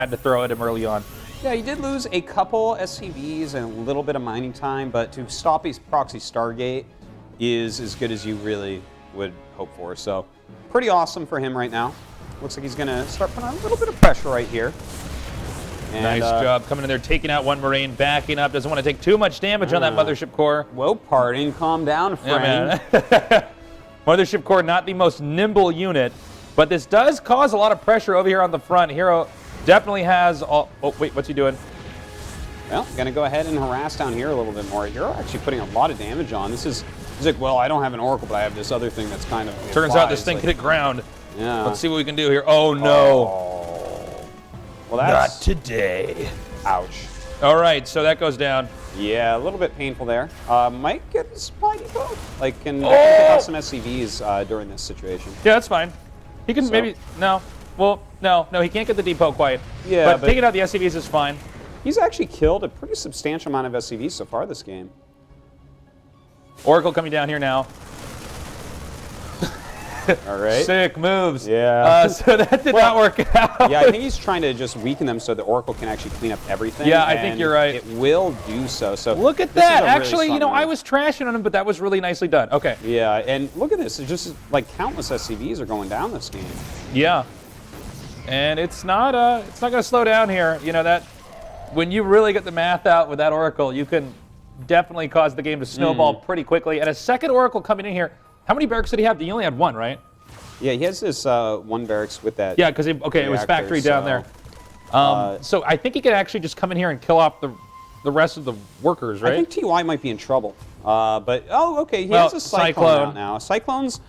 had to throw at him early on. Yeah, he did lose a couple SCVs and a little bit of mining time, but to stop his proxy Stargate is as good as you really would hope for. So pretty awesome for him right now. Looks like he's going to start putting on a little bit of pressure right here. And, nice job coming in there, taking out one Marine, backing up. Doesn't want to take too much damage on that Mothership Core. Whoa, pardon. Calm down, friend. Yeah, Mothership Core, not the most nimble unit, but this does cause a lot of pressure over here on the front. Hero definitely has all... Oh, wait, what's he doing? Well, going to go ahead and harass down here a little bit more. Hero actually putting a lot of damage on. This is... He's like, well, I don't have an Oracle, but I have this other thing that's kind of... Turns out this thing can hit ground. Yeah. Let's see what we can do here. Oh, no. Oh. Well, that's... Not today. Ouch. All right, so that goes down. Yeah, a little bit painful there. Might get his supply depot. Like, can pick out some SCVs during this situation. Yeah, that's fine. He can maybe... No. Well, no, he can't get the depot quite. Yeah, but taking out the SCVs is fine. He's actually killed a pretty substantial amount of SCVs so far this game. Oracle coming down here now. All right. Sick moves. Yeah. So that did not work out. Yeah, I think he's trying to just weaken them so the Oracle can actually clean up everything. Yeah, I think you're right. It will do so. So look at that. Actually, you know, I was trashing on him, but that was really nicely done. Okay. Yeah, and look at this. It's just like countless SCVs are going down this game. Yeah. And it's not going to slow down here. You know, that when you really get the math out with that Oracle, you can definitely cause the game to snowball pretty quickly. And a second Oracle coming in here. How many barracks did he have? He only had one, right? Yeah, he has this one barracks with that. Yeah, because it was factory down there. So I think he could actually just come in here and kill off the rest of the workers, right? I think TY might be in trouble. But okay, he has a Cyclone out now. Cyclones,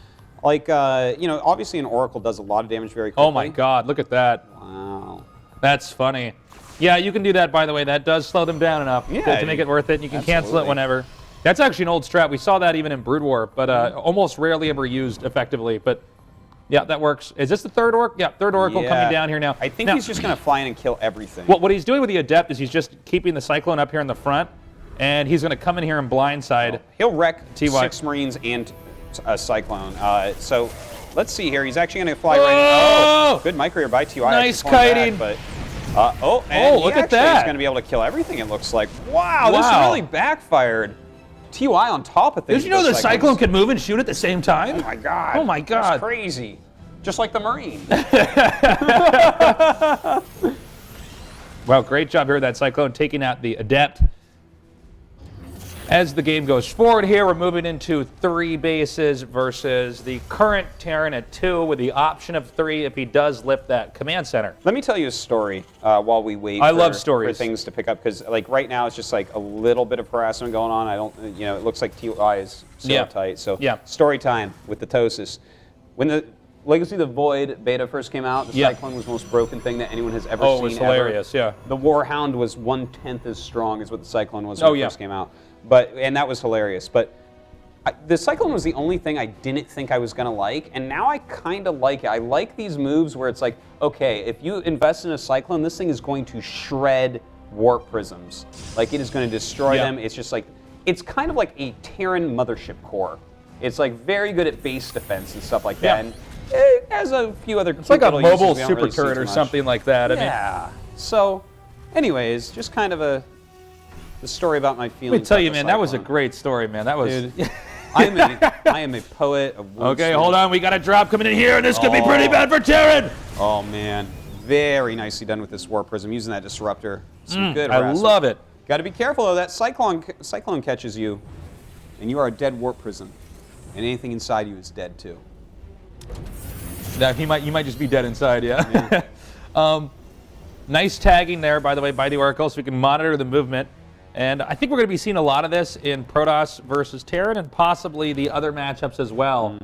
like you know, obviously an Oracle does a lot of damage very quickly. Oh my God, look at that! Wow, that's funny. Yeah, you can do that. By the way, that does slow them down enough to make it worth it. You can cancel it whenever. That's actually an old strat. We saw that even in Brood War, but almost rarely ever used effectively. But yeah, that works. Is this the third Oracle? Yeah, third Oracle coming down here now. I think he's just going to fly in and kill everything. What he's doing with the Adept is he's just keeping the Cyclone up here in the front, and he's going to come in here and blindside. He'll wreck TY. 6 Marines and a Cyclone. So let's see here. He's actually going to fly right in. Oh, good micro here by TY. Nice kiting. But, and look at that. He's going to be able to kill everything, it looks like. Wow, this really backfired. TY on top of things. Did you know the Cyclone can move and shoot at the same time? Oh my God. Oh my God. That's crazy. Just like the Marine. Well, great job here with that Cyclone taking out the Adept. As the game goes forward here, we're moving into 3 bases versus the current Terran at 2 with the option of 3 if he does lift that command center. Let me tell you a story while we wait for things to pick up, because like right now it's just like a little bit of harassment going on. I don't, you know, it looks like TY is so tight. So story time with the Tosis. When the Legacy of the Void beta first came out, the Cyclone was the most broken thing that anyone has ever seen. Oh, it was hilarious, The Warhound was 1/10 as strong as what the Cyclone was when it first came out. And that was hilarious. But the Cyclone was the only thing I didn't think I was going to like, and now I kind of like it. I like these moves where it's like, okay, if you invest in a Cyclone, this thing is going to shred warp prisms. Like, it is going to destroy them. It's just like, it's kind of like a Terran mothership core. It's like very good at base defense and stuff like that. And it has a few other It's like a mobile super turret or something like that. Yeah. So, anyways, just kind of the story about my feelings. Let me tell you, man, that was a great story, man. That was. Dude, I am a poet of wood. Okay, hold on. We got a drop coming in here, and this could be pretty bad for Terran. Oh man, very nicely done with this warp prism using that disruptor. Some good harassment. I love it. Got to be careful though. That cyclone catches you, and you are a dead warp prism, and anything inside you is dead too. Now, you might just be dead inside, yeah. Nice tagging there, by the way, by the Oracle, so we can monitor the movement. And I think we're going to be seeing a lot of this in Protoss versus Terran and possibly the other matchups as well.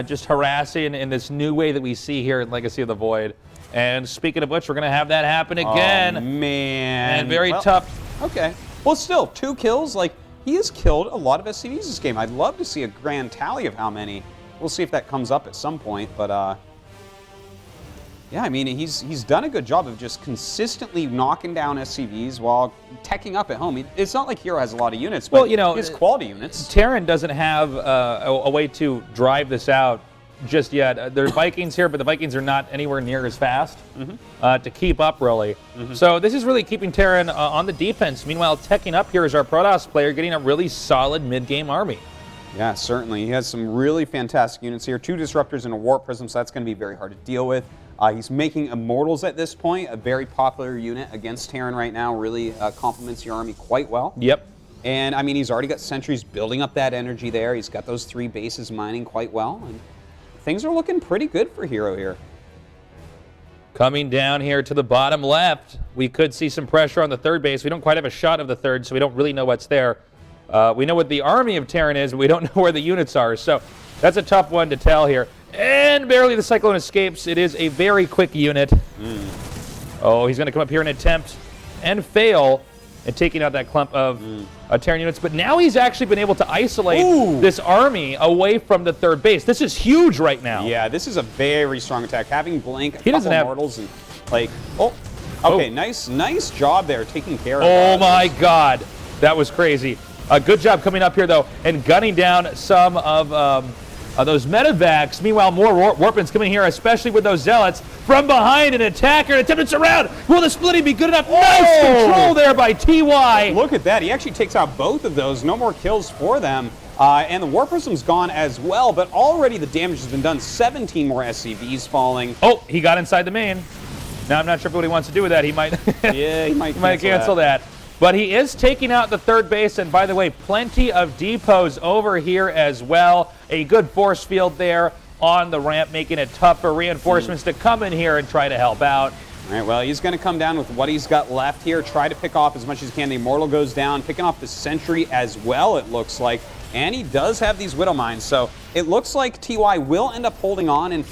Just harassing in this new way that we see here in Legacy of the Void. And speaking of which, we're going to have that happen again. Oh, man. And very tough. Okay. Well, still, 2 kills. Like, he has killed a lot of SCVs this game. I'd love to see a grand tally of how many. We'll see if that comes up at some point. But, yeah, I mean, he's done a good job of just consistently knocking down SCVs while teching up at home. It's not like Hero has a lot of units, but well, you know, he has quality units. Terran doesn't have a way to drive this out just yet. There's Vikings here, but the Vikings are not anywhere near as fast to keep up, really. So this is really keeping Terran on the defense. Meanwhile, teching up here is our Protoss player, getting a really solid mid-game army. Yeah, certainly. He has some really fantastic units here. 2 Disruptors and a Warp Prism, so that's going to be very hard to deal with. He's making Immortals at this point, a very popular unit against Terran right now. Really complements your army quite well. Yep. And, I mean, he's already got sentries building up that energy there. He's got those 3 bases mining quite well. And things are looking pretty good for Hero here. Coming down here to the bottom left, we could see some pressure on the 3rd base. We don't quite have a shot of the 3rd, so we don't really know what's there. We know what the army of Terran is, but we don't know where the units are. So that's a tough one to tell here. And barely the Cyclone escapes. It is a very quick unit. Oh, he's going to come up here and attempt and fail at taking out that clump of Terran units. But now he's actually been able to isolate this army away from the 3rd base. This is huge right now. Yeah, this is a very strong attack. Having Blink, he doesn't have mortals, and like, okay, nice job there, taking care of Oh my God, that was crazy. A good job coming up here though, and gunning down some of those medevacs. Meanwhile, more Warpins coming here, especially with those Zealots. From behind, an attacker, attempted to surround. Will the splitting be good enough? Nice control there by TY. Look at that. He actually takes out both of those. No more kills for them. And the Warp Prism's gone as well, but already the damage has been done. 17 more SCVs falling. Oh, he got inside the main. Now, I'm not sure what he wants to do with that. He might, yeah, he might cancel that. But he is taking out the 3rd base, and by the way, plenty of depots over here as well. A good force field there on the ramp, making it tough for reinforcements to come in here and try to help out. All right, well, he's going to come down with what he's got left here, try to pick off as much as he can. The Immortal goes down, picking off the Sentry as well, it looks like. And he does have these Widow Mines, so it looks like TY will end up holding on. And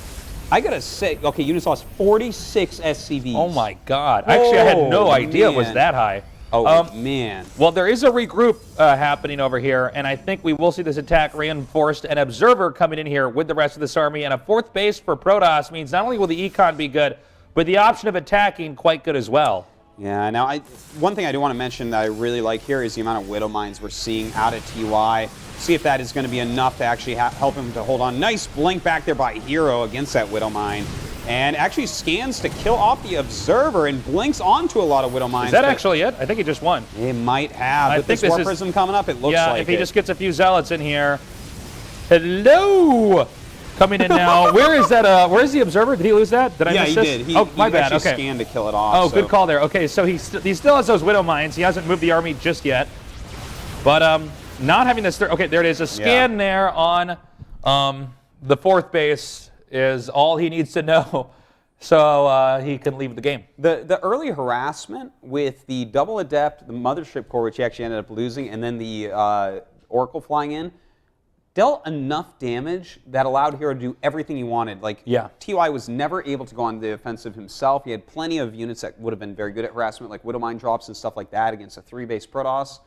I got to say, okay, units lost 46 SCVs. Oh, my God. Actually, I had no idea it was that high. Oh, man. Well, there is a regroup happening over here, and I think we will see this attack reinforced. An Observer coming in here with the rest of this army, and a 4th base for Protoss means not only will the Econ be good, but the option of attacking quite good as well. Yeah, now, one thing I do want to mention that I really like here is the amount of Widow Mines we're seeing out of TY. See if that is going to be enough to actually help him to hold on. Nice blink back there by Hero against that Widow Mine. And actually scans to kill off the Observer and blinks onto a lot of Widow Mines. Is that actually it? I think he just won. It might have. With this Warp Prism coming up, it looks like yeah, if he just gets a few Zealots in here. Hello! Coming in now. Where is that? Where's the Observer? Did he lose that? Did I miss this? Did. Oh, my bad. Okay. Okay. Scanned to kill it off. Oh, good call there. Okay, so he still has those Widow Mines. He hasn't moved the army just yet. But not having this. Okay, there it is. A scan there on the 4th base is all he needs to know. So he can leave the game. The early harassment with the Double Adept, the Mothership Core, which he actually ended up losing, and then the Oracle flying in, dealt enough damage that allowed Hero to do everything he wanted. Like, TY was never able to go on the offensive himself. He had plenty of units that would have been very good at harassment, like Widow Mine drops and stuff like that against a 3-base Protoss.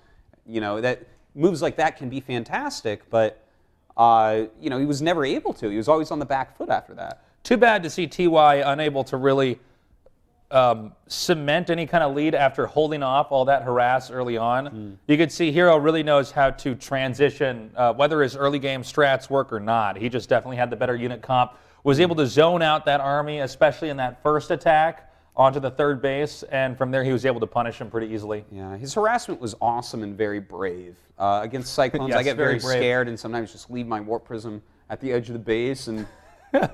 You know, that moves like that can be fantastic, but you know, he was never able to. He was always on the back foot after that. Too bad to see TY unable to really cement any kind of lead after holding off all that harass early on. You could see Hero really knows how to transition, whether his early game strats work or not. He just definitely had the better unit comp, was able to zone out that army, especially in that first attack, onto the 3rd base, and from there he was able to punish him pretty easily. Yeah, his harassment was awesome and very brave. Against Cyclones, yes, I get very scared and sometimes just leave my Warp Prism at the edge of the base and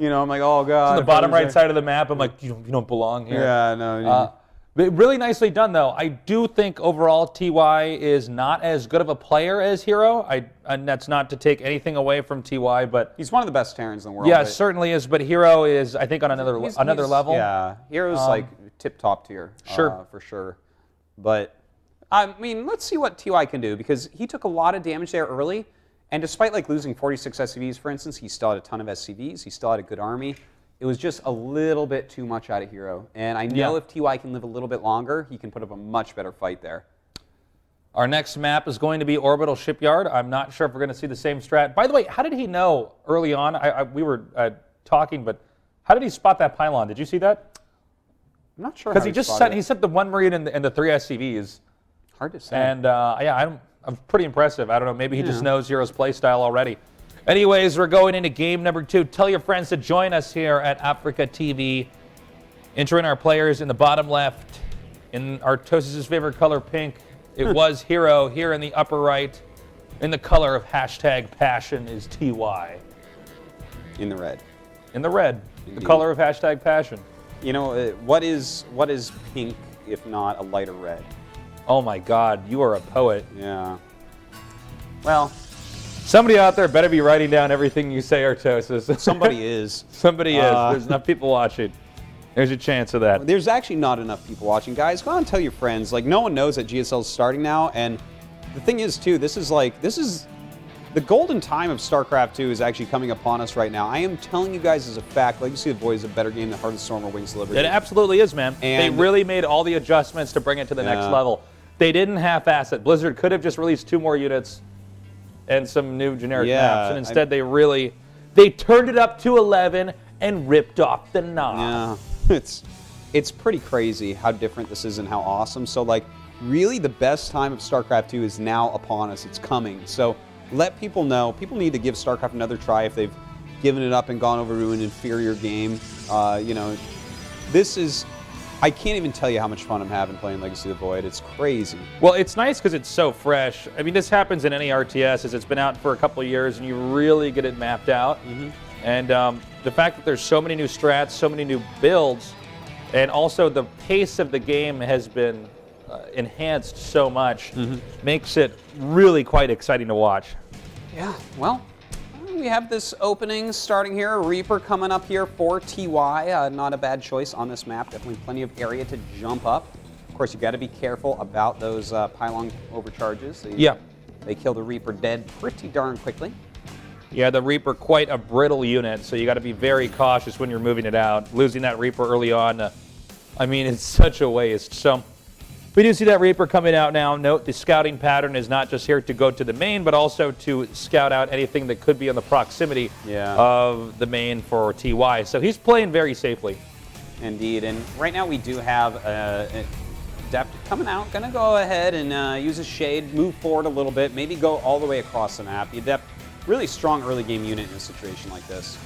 you know, I'm like, oh God. On the bottom right side of the map, I'm like, you don't belong here. Yeah, no. But really nicely done, though. I do think overall TY is not as good of a player as Hero. And that's not to take anything away from TY, but he's one of the best Terrans in the world. Yeah, certainly is. But Hero is, I think, on another level. Yeah, Hero's like top tier. Sure, for sure. But I mean, let's see what TY can do because he took a lot of damage there early. And despite like losing 46 SCVs, for instance, he still had a ton of SCVs. He still had a good army. It was just a little bit too much out of Hero. And I know if TY can live a little bit longer, he can put up a much better fight there. Our next map is going to be Orbital Shipyard. I'm not sure if we're going to see the same strat. By the way, how did he know early on? We were talking, but how did he spot that pylon? Did you see that? I'm not sure. Because he sent the 1 Marine and the 3 SCVs. Hard to say. And yeah, I'm pretty impressive. I don't know. Maybe he just knows Hero's play style already. Anyways, we're going into game number 2. Tell your friends to join us here at AfreecaTV. Enter in our players in the bottom left. In Artosis' favorite color, pink. It was Hero. Here in the upper right, in the color of #passion is TY. In the red. In the red. Indeed. The color of #passion. You know, what is pink if not a lighter red? Oh my God, you are a poet. Yeah. Well, somebody out there better be writing down everything you say, Artosis. somebody is. Somebody is. There's enough people watching. There's a chance of that. There's actually not enough people watching. Guys, go on and tell your friends. Like, no one knows that GSL is starting now, and the thing is, too, this is the golden time of StarCraft 2 is actually coming upon us right now. I am telling you guys as a fact, Legacy of the Void is a better game than Heart of the Storm or Wings of Liberty. It absolutely is, man. And they really made all the adjustments to bring it to the next level. They didn't half-ass it. Blizzard could have just released 2 more units and some new generic maps, and instead they turned it up to 11 and ripped off the knob. Yeah, it's pretty crazy how different this is and how awesome. So, like, really the best time of StarCraft 2 is now upon us. It's coming. So let people know. People need to give StarCraft another try if they've given it up and gone over to an inferior game. You know, this is... I can't even tell you how much fun I'm having playing Legacy of the Void. It's crazy. Well, it's nice because it's so fresh. I mean, this happens in any RTS as it's been out for a couple of years and you really get it mapped out. And the fact that there's so many new strats, so many new builds, and also the pace of the game has been enhanced so much, makes it really quite exciting to watch. Yeah, well, we have this opening starting here. A Reaper coming up here for TY. Not a bad choice on this map. Definitely plenty of area to jump up. Of course, you got to be careful about those pylon overcharges. They kill the Reaper dead pretty darn quickly. Yeah, the Reaper, quite a brittle unit, so you got to be very cautious when you're moving it out. Losing that Reaper early on, I mean, it's such a waste. So we do see that Reaper coming out now. Note the scouting pattern is not just here to go to the main, but also to scout out anything that could be in the proximity of the main for TY. So he's playing very safely. Indeed, and right now we do have Adept coming out. Going to go ahead and use a Shade, move forward a little bit, maybe go all the way across the map. The Adept, really strong early game unit in a situation like this.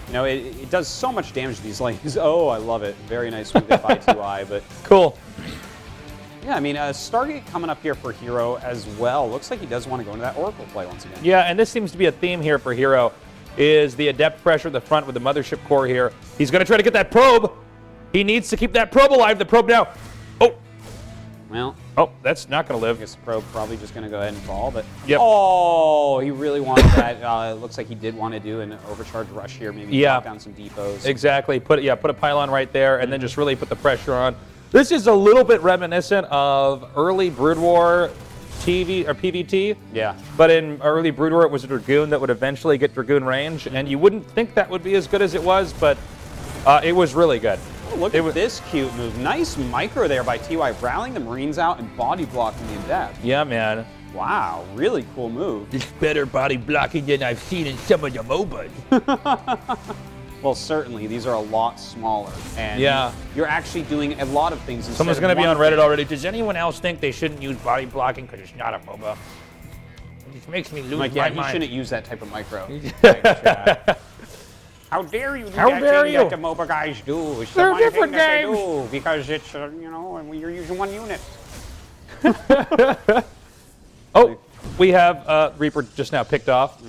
You know, it does so much damage to these lanes. Oh, I love it. Very nice wing by TY, but cool. Yeah, I mean, Stargate coming up here for Hero as well. Looks like he does want to go into that Oracle play once again. Yeah, and this seems to be a theme here for Hero, is the Adept pressure at the front with the Mothership core here. He's going to try to get that probe. He needs to keep that probe alive. The probe now. Oh. Well. Oh, that's not going to live. I guess the probe probably just going to go ahead and fall, but... Yep. Oh, he really wanted that. It looks like he did want to do an overcharge rush here, maybe drop down some depots. Exactly. Put a pylon right there, and then just really put the pressure on. This is a little bit reminiscent of early Brood War TV or PvT. Yeah. But in early Brood War, it was a Dragoon that would eventually get Dragoon range, and you wouldn't think that would be as good as it was, but it was really good. Oh, look at this cute move. Nice micro there by TY, rallying the Marines out and body blocking the Adept. Yeah, man. Wow, really cool move. It's better body blocking than I've seen in some of the MOBAs. Well, certainly, these are a lot smaller, and you're actually doing a lot of things. Someone's going to be on Reddit already. Does anyone else think they shouldn't use body blocking because it's not a MOBA? It just makes me lose my mind. You shouldn't use that type of micro. How dare you do How dare you? that the MOBA guys do? It's They're the different thing that games. they do because it's, you know, and you're using one unit. Oh, we have Reaper just now picked off.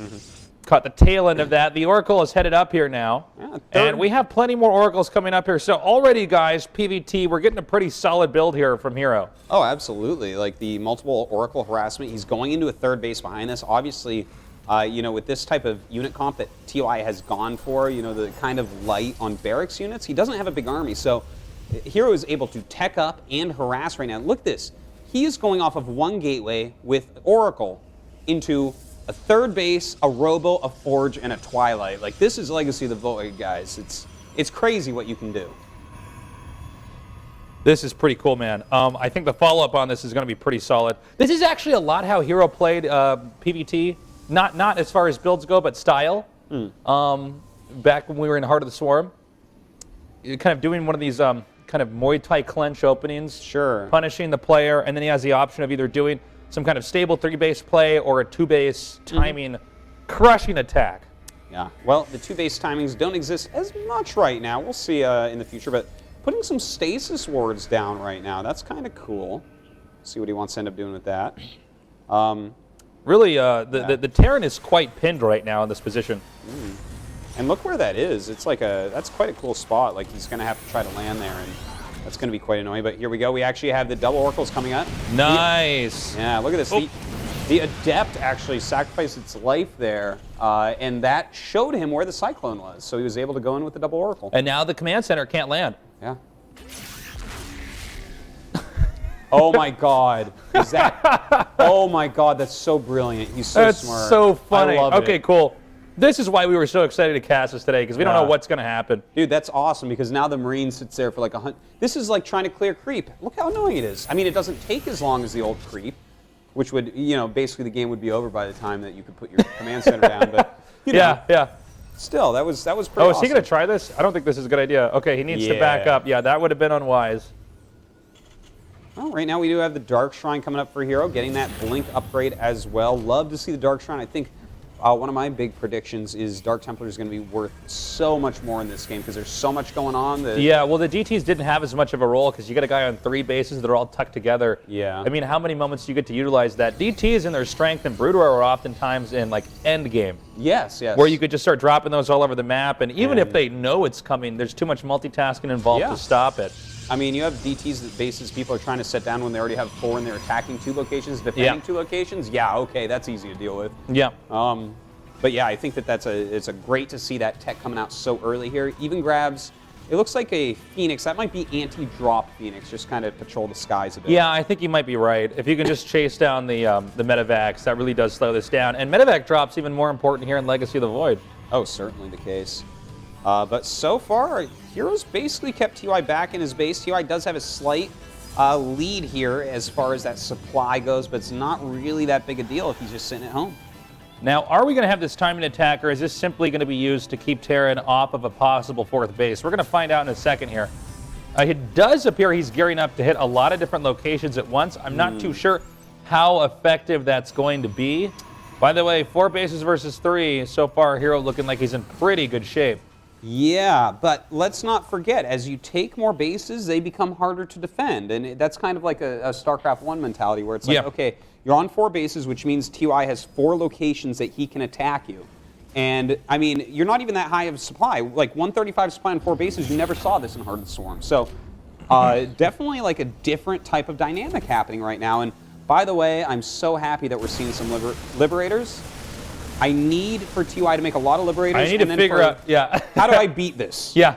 Caught the tail end of that. The Oracle is headed up here now. Yeah, and we have plenty more Oracles coming up here. So already, guys, PvT, we're getting a pretty solid build here from Hero. Oh, absolutely. Like the multiple Oracle harassment, he's going into a third base behind this. Obviously, you know, with this type of unit comp that TY has gone for, you know, the kind of light on barracks units, he doesn't have a big army. So Hero is able to tech up and harass right now. Look at this. He is going off of one gateway with Oracle into a third base, a Robo, a Forge, and a Twilight. Like, this is Legacy of the Void, guys. It's crazy what you can do. This is pretty cool, man. I think the follow-up on this is going to be pretty solid. This is actually a lot how Hero played PvT. Not as far as builds go, but style. Back when we were in Heart of the Swarm. You're kind of doing one of these kind of Muay Thai clench openings. Sure. Punishing the player, and then he has the option of either doing some kind of stable 3-base play or a 2-base timing crushing attack. Yeah, well, the 2-base timings don't exist as much right now. We'll see in the future, but putting some stasis wards down right now, that's kind of cool. See what he wants to end up doing with that. Really, the Terran is quite pinned right now in this position. And look where that is. It's like that's quite a cool spot. Like, he's going to have to try to land there, and that's going to be quite annoying. But here we go. We actually have the double oracles coming up. Nice. Yeah, look at this. The Adept actually sacrificed its life there, and that showed him where the Cyclone was. So he was able to go in with the double oracle. And now the command center can't land. Yeah. Oh my God! Is that? Oh my God! That's so brilliant. He's so smart. That's so funny. I love Okay, it. Cool. This is why we were so excited to cast this today, because we don't know what's going to happen. Dude, that's awesome, because now the Marine sits there for like This is like trying to clear creep. Look how annoying it is. I mean, it doesn't take as long as the old creep, which would, you know, basically the game would be over by the time that you could put your command center down. But you know, yeah. Still, that was pretty Oh, awesome. is he going to try this? I don't think this is a good idea. Okay, he needs to back up. Yeah, that would have been unwise. Well, right now we do have the Dark Shrine coming up for Hero, getting that Blink upgrade as well. Love to see the Dark Shrine. I think one of my big predictions is Dark Templar is going to be worth so much more in this game because there's so much going on. Yeah, well, the DTs didn't have as much of a role because you got a guy on 3 bases that are all tucked together. Yeah. I mean, how many moments do you get to utilize that? DTs in their strength and Brood War are oftentimes in, like, end game. Yes. Where you could just start dropping those all over the map, and even if they know it's coming, there's too much multitasking involved to stop it. I mean, you have DTs that bases people are trying to set down when they already have 4 and they're attacking 2 locations, defending 2 locations. Yeah, okay, that's easy to deal with. Yeah. But yeah, I think that it's a great to see that tech coming out so early here. Even grabs, it looks like a Phoenix. That might be anti-drop Phoenix, just kind of patrol the skies a bit. Yeah, I think you might be right. If you can just chase down the medevacs, that really does slow this down. And medevac drops even more important here in Legacy of the Void. Oh, certainly the case. But so far, Heroes basically kept TY back in his base. TY does have a slight lead here as far as that supply goes, but it's not really that big a deal if he's just sitting at home. Now, are we going to have this timing attack, or is this simply going to be used to keep Terran off of a possible 4th base? We're going to find out in a second here. It does appear he's gearing up to hit a lot of different locations at once. I'm not too sure how effective that's going to be. By the way, 4 bases versus 3. So far, Hero looking like he's in pretty good shape. Yeah, but let's not forget, as you take more bases, they become harder to defend. And that's kind of like a StarCraft 1 mentality where it's like, okay, you're on 4 bases, which means TY has 4 locations that he can attack you. And, I mean, you're not even that high of supply. Like, 135 supply on 4 bases, you never saw this in Heart of the Swarm. So, definitely like a different type of dynamic happening right now. And, by the way, I'm so happy that we're seeing some Liberators. I need for TY to make a lot of Liberators. I need to figure out, how do I beat this? Yeah.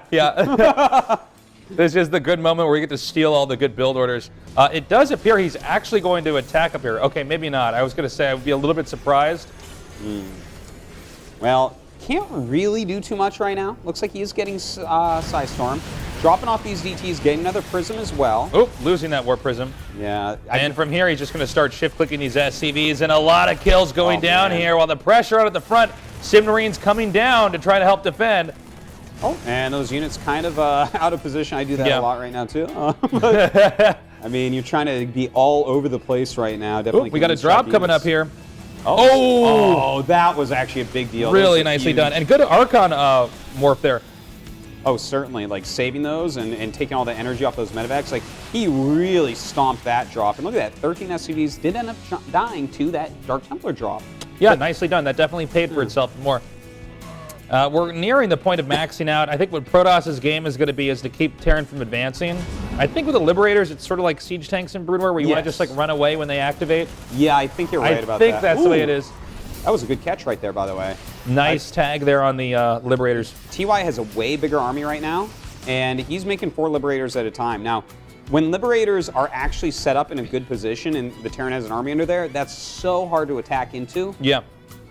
This is the good moment where you get to steal all the good build orders. It does appear he's actually going to attack up here. Okay, maybe not. I was going to say I would be a little bit surprised. Well, can't really do too much right now. Looks like he is getting Psystorm. Dropping off these DTs, getting another Prism as well. Oh, losing that Warp Prism. Yeah. And from here, he's just going to start shift-clicking these SCVs, and a lot of kills going down here while the pressure out at the front. Sim Marine's coming down to try to help defend. Oh, and those units kind of out of position. I do that a lot right now, too. But, I mean, you're trying to be all over the place right now. Definitely. We got a drop coming up here. Oh, that was actually a big deal. Really nicely done. And good Archon morph there. Oh, certainly. Like, saving those and taking all the energy off those medevacs. Like, he really stomped that drop. And look at that. 13 SCVs did end up dying to that Dark Templar drop. Yeah, nicely done. That definitely paid for itself more. We're nearing the point of maxing out. I think what Protoss' game is going to be is to keep Terran from advancing. I think with the Liberators, it's sort of like siege tanks in Brood War, where you want to just like run away when they activate. Yeah, I think you're right about that. I think that's the way it is. That was a good catch right there, by the way. Nice tag there on the Liberators. TY has a way bigger army right now, and he's making 4 Liberators at a time. Now, when Liberators are actually set up in a good position and the Terran has an army under there, that's so hard to attack into. Yeah.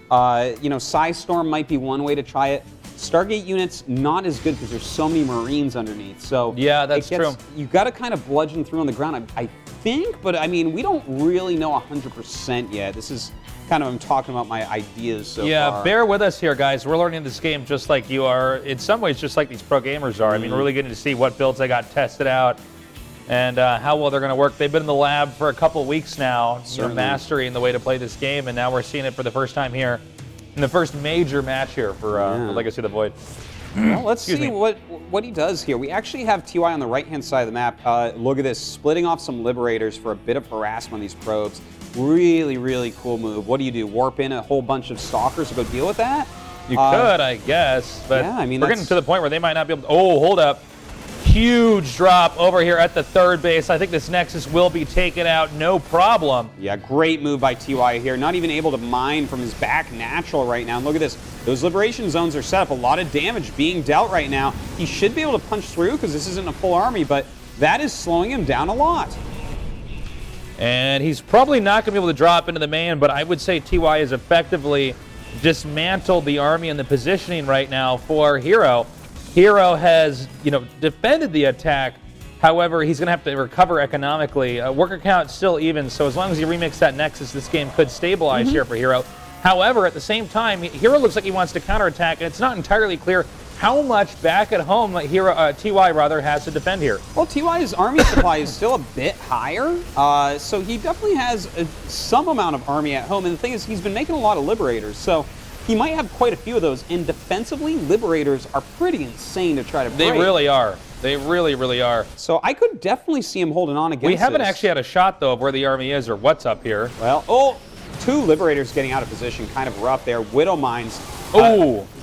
You know, Psystorm might be one way to try it. Stargate units, not as good because there's so many Marines underneath. So yeah, that's true. You've got to kind of bludgeon through on the ground, I think, but I mean, we don't really know 100% yet. This is kind of, I'm talking about my ideas so far. Yeah, bear with us here, guys. We're learning this game just like you are. In some ways, just like these pro gamers are. I mean, we're really getting to see what builds I got tested out. and how well they're going to work. They've been in the lab for a couple weeks now, mastering the way to play this game, and now we're seeing it for the first time here in the first major match here for Legacy of the Void. Well, let's see what he does here. We actually have TY on the right-hand side of the map. Look at this, splitting off some Liberators for a bit of harassment on these probes. Really, really cool move. What do? Warp in a whole bunch of Stalkers to go deal with that? You could, I guess, but yeah, I mean, we're getting to the point where they might not be able to... Oh, hold up. Huge drop over here at the third base. I think this Nexus will be taken out, no problem. Yeah, great move by TY here. Not even able to mine from his back natural right now. And look at this. Those liberation zones are set up. A lot of damage being dealt right now. He should be able to punch through because this isn't a full army, but that is slowing him down a lot. And he's probably not going to be able to drop into the main, but I would say TY is effectively dismantled the army and the positioning right now for Hero. Hero has, defended the attack. However, he's going to have to recover economically. Worker count still even, so as long as you remix that Nexus, this game could stabilize here for Hero. However, at the same time, Hero looks like he wants to counterattack, and it's not entirely clear how much back at home TY has to defend here. Well, TY's army supply is still a bit higher, so he definitely has some amount of army at home. And the thing is, he's been making a lot of Liberators, so he might have quite a few of those. And defensively, Liberators are pretty insane to try to break. They really are. They really, really are. So I could definitely see him holding on against We haven't actually had a shot, though, of where the army is or what's up here. Well, two Liberators getting out of position, kind of rough there. Widow Mines.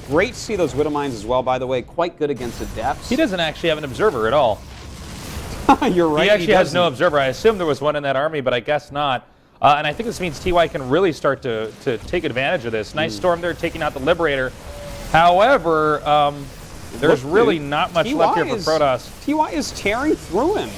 Great to see those Widow Mines as well, by the way. Quite good against the depths. He doesn't actually have an observer at all. You're right. He actually has no observer. I assume there was one in that army, but I guess not. And I think this means TY can really start to take advantage of this. Nice storm there, taking out the Liberator. However, there's really not much left here for Protoss. TY is tearing through him.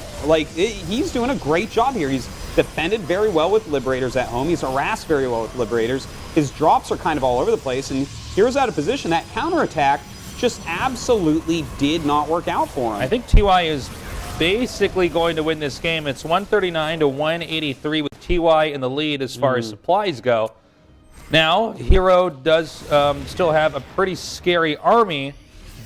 He's doing a great job here. He's defended very well with Liberators at home. He's harassed very well with Liberators. His drops are kind of all over the place, and Hero's out of position. That counterattack just absolutely did not work out for him. I think TY is basically going to win this game. It's 139 to 183 with TY in the lead as far as supplies go. Now, Hero does still have a pretty scary army,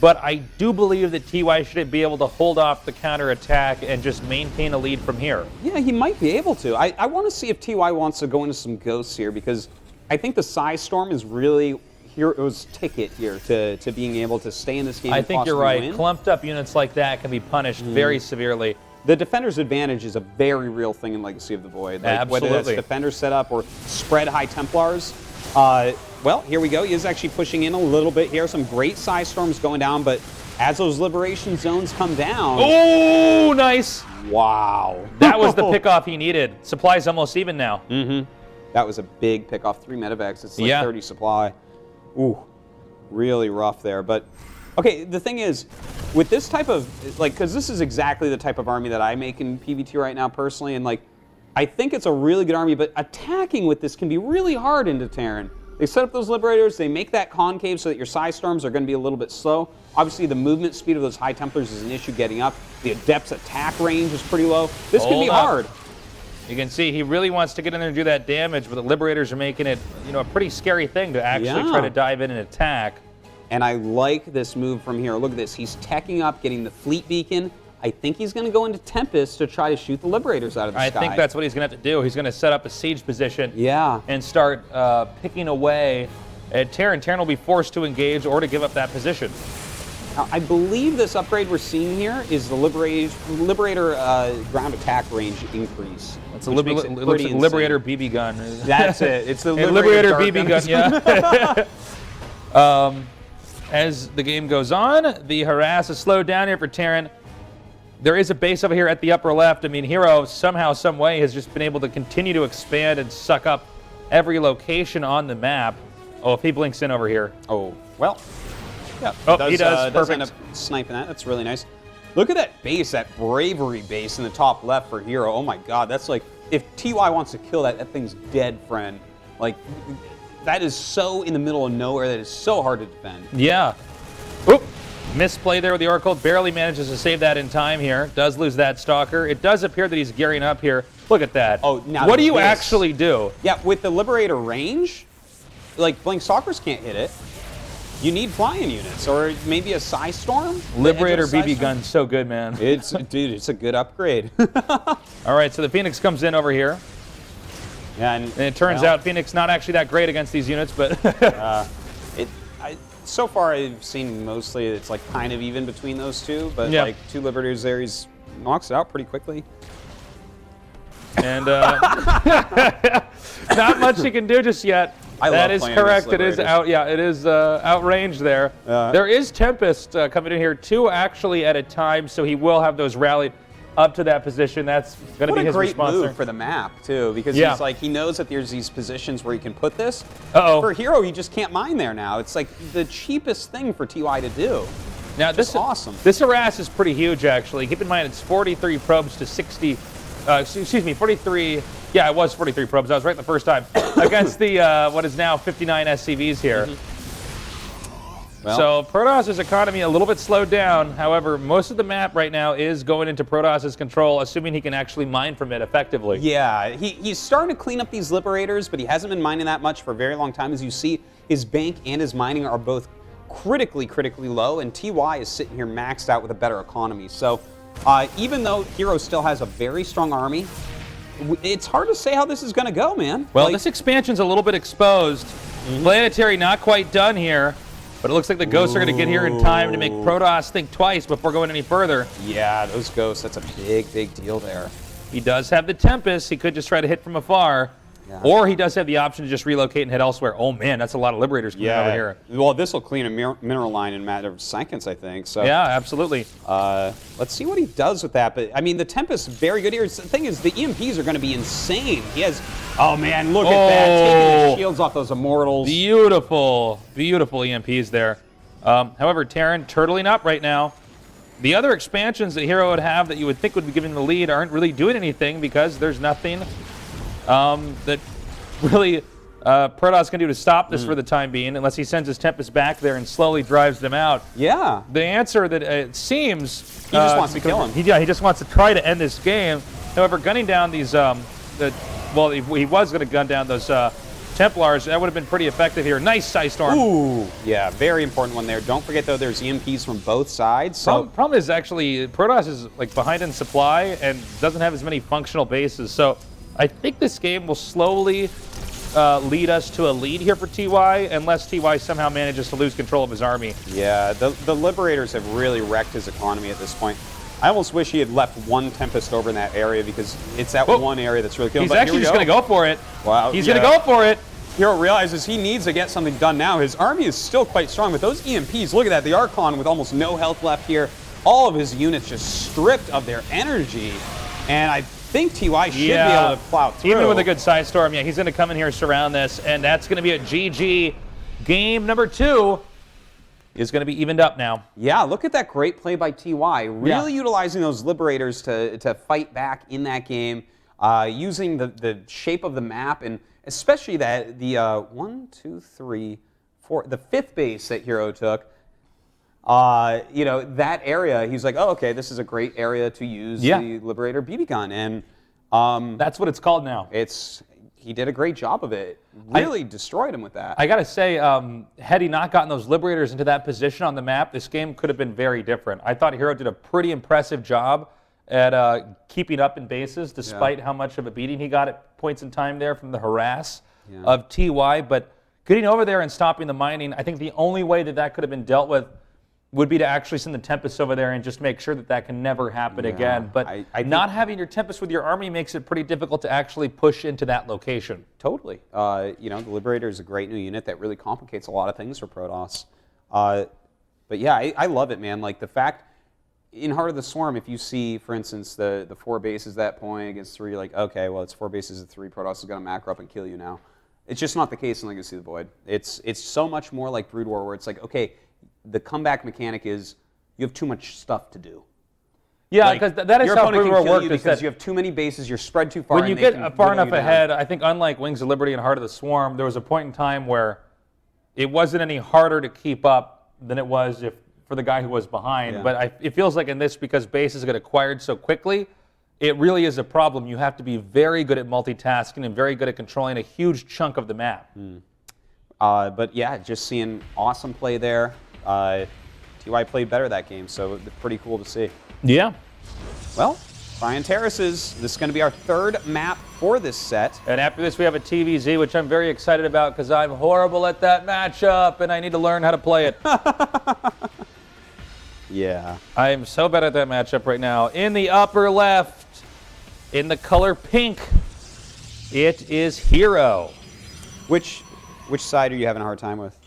but I do believe that TY should be able to hold off the counterattack and just maintain a lead from here. Yeah, he might be able to. I want to see if TY wants to go into some ghosts here, because I think the Size Storm is really Hero's ticket here to being able to stay in this game. I think you're right. Clumped up units like that can be punished very severely. The Defender's advantage is a very real thing in Legacy of the Void. Absolutely. Whether that's Defender setup or spread High Templars. Well, here we go. He is actually pushing in a little bit here. Some great Size Storms going down, but as those Liberation Zones come down... Oh, nice! Wow. That was the pickoff he needed. Supply's almost even now. That was a big pickoff. 3 medevacs. It's like 30 supply. Ooh, really rough there. But, okay, the thing is, with this type of... because this is exactly the type of army that I make in PvT right now, personally, and, I think it's a really good army, but attacking with this can be really hard into Terran. They set up those Liberators, they make that concave so that your Size Storms are going to be a little bit slow. Obviously, the movement speed of those High Templars is an issue getting up. The Adept's attack range is pretty low. This can be hard. You can see he really wants to get in there and do that damage, but the Liberators are making it, a pretty scary thing to actually try to dive in and attack. And I like this move from here. Look at this. He's teching up, getting the Fleet Beacon. I think he's going to go into Tempest to try to shoot the Liberators out of the sky. I think that's what he's going to have to do. He's going to set up a siege position and start picking away at Terran. Terran will be forced to engage or to give up that position. Now, I believe this upgrade we're seeing here is the Liberator ground attack range increase. It's a Liberator BB gun. That's it. It's the Liberator BB gun, yeah. As the game goes on, the harass is slowed down here for Terran. There is a base over here at the upper left. I mean, Hero somehow, some way has just been able to continue to expand and suck up every location on the map. Oh, if he blinks in over here. Oh, well. Yeah. Oh, he does. Perfect. End up sniping that. That's really nice. Look at that base, that Bravery base in the top left for Hero. Oh my God, that's like, if TY wants to kill that, that thing's dead, friend. That is so in the middle of nowhere that is so hard to defend. Yeah. Oop. Misplay there with the Oracle. Barely manages to save that in time here. Does lose that Stalker. It does appear that he's gearing up here. Look at that. Oh, now what do you actually do? Yeah, with the Liberator range, Blink Stalkers can't hit it. You need flying units, or maybe a Psy Storm. Liberator BB gun, so good, man. Dude, it's a good upgrade. All right, so the Phoenix comes in over here. Yeah, and it turns out Phoenix not actually that great against these units, but so far I've seen mostly it's like kind of even between those two, but like 2 Liberators there, he's knocks it out pretty quickly. And not much he can do just yet. That is correct. It is out. Yeah, it is outrange there. There is Tempest coming in here, 2 actually at a time, so he will have those rallied up to that position. That's going to be his response. What a great move for the map too, because he's like, he knows that there's these positions where he can put this. For Hero, he just can't mine there now. It's like the cheapest thing for TY to do. Now this is awesome. This harass is pretty huge, actually. Keep in mind it's 43 probes to 60. Excuse me, 43. Yeah, it was 43 probes. I was right the first time against the what is now 59 SCVs here. Well, so Protoss' economy a little bit slowed down. However, most of the map right now is going into Protoss' control, assuming he can actually mine from it effectively. Yeah, he's starting to clean up these Liberators, but he hasn't been mining that much for a very long time. As you see, his bank and his mining are both critically low, and TY is sitting here maxed out with a better economy. So even though Hero still has a very strong army, it's hard to say how this is going to go, man. Well, this expansion's a little bit exposed. Planetary not quite done here. But it looks like the ghosts are going to get here in time to make Protoss think twice before going any further. Yeah, those ghosts, that's a big deal there. He does have the Tempest. He could just try to hit from afar. Yeah. Or he does have the option to just relocate and head elsewhere. Oh, man, that's a lot of Liberators coming over here. Well, this will clean a mineral line in a matter of seconds, I think. So yeah, absolutely. Let's see what he does with that. But, I mean, the Tempest is very good here. The thing is, the EMPs are going to be insane. He has... Oh, man, look at that. Taking the shields off those Immortals. Beautiful EMPs there. However, Terran turtling up right now. The other expansions that Hero would have that you would think would be giving the lead aren't really doing anything because there's nothing that really Protoss can do to stop this for the time being, unless he sends his Tempest back there and slowly drives them out. Yeah. The answer that it seems... He just wants to kill him. He just wants to try to end this game. However, gunning down these... well, he was going to gun down those Templars. That would have been pretty effective here. Nice Psy Storm. Ooh. Yeah, very important one there. Don't forget, though, there's EMPs from both sides. So problem is actually Protoss is like behind in supply and doesn't have as many functional bases. So I think this game will slowly lead us to a lead here for TY, unless TY somehow manages to lose control of his army. Yeah, the Liberators have really wrecked his economy at this point. I almost wish he had left 1 Tempest over in that area, because it's that one area that's really killing. He's actually just going to go for it. Wow. He's going to go for it. Hero realizes he needs to get something done now. His army is still quite strong, but those EMPs, look at that. The Archon with almost no health left here. All of his units just stripped of their energy. And I think TY should be able to plow through. Even with a good Psy Storm, yeah, he's going to come in here and surround this, and that's going to be a GG. Game number 2 is going to be evened up now. Yeah, look at that great play by TY. Really utilizing those Liberators to fight back in that game, using the shape of the map, and especially that the 1, 2, 3, 4, the 5th base that Hero took. You know, that area, he's like, oh, okay, this is a great area to use the Liberator BB gun, and that's what it's called now. He did a great job of it. Really destroyed him with that. I gotta say, had he not gotten those Liberators into that position on the map, this game could have been very different. I thought Hero did a pretty impressive job at keeping up in bases, despite how much of a beating he got at points in time there from the harass of TY. But getting over there and stopping the mining, I think the only way that could have been dealt with would be to actually send the Tempest over there and just make sure that can never happen again. But not having your Tempest with your army makes it pretty difficult to actually push into that location. Totally. You know, the Liberator is a great new unit that really complicates a lot of things for Protoss. But yeah, I love it, man. Like the fact, in Heart of the Swarm, if you see, for instance, the 4 bases at that point against 3, you're like, okay, well, it's 4 bases at 3, Protoss is going to macro up and kill you now. It's just not the case in Legacy of the Void. It's so much more like Brood War, where it's like, okay, the comeback mechanic is you have too much stuff to do. Yeah, because that is how Brood War works. Because you have too many bases, you're spread too far. When you get far enough ahead, I think unlike Wings of Liberty and Heart of the Swarm, there was a point in time where it wasn't any harder to keep up than it was for the guy who was behind. But it feels like in this, because bases get acquired so quickly, it really is a problem. You have to be very good at multitasking and very good at controlling a huge chunk of the map. But yeah, just seeing awesome play there. TY played better that game, so pretty cool to see. Yeah. Well, Brian Terraces, this is going to be our third map for this set. And after this, we have a TVZ, which I'm very excited about because I'm horrible at that matchup, and I need to learn how to play it. Yeah. I am so bad at that matchup right now. In the upper left, in the color pink, it is Hero. Which side are you having a hard time with?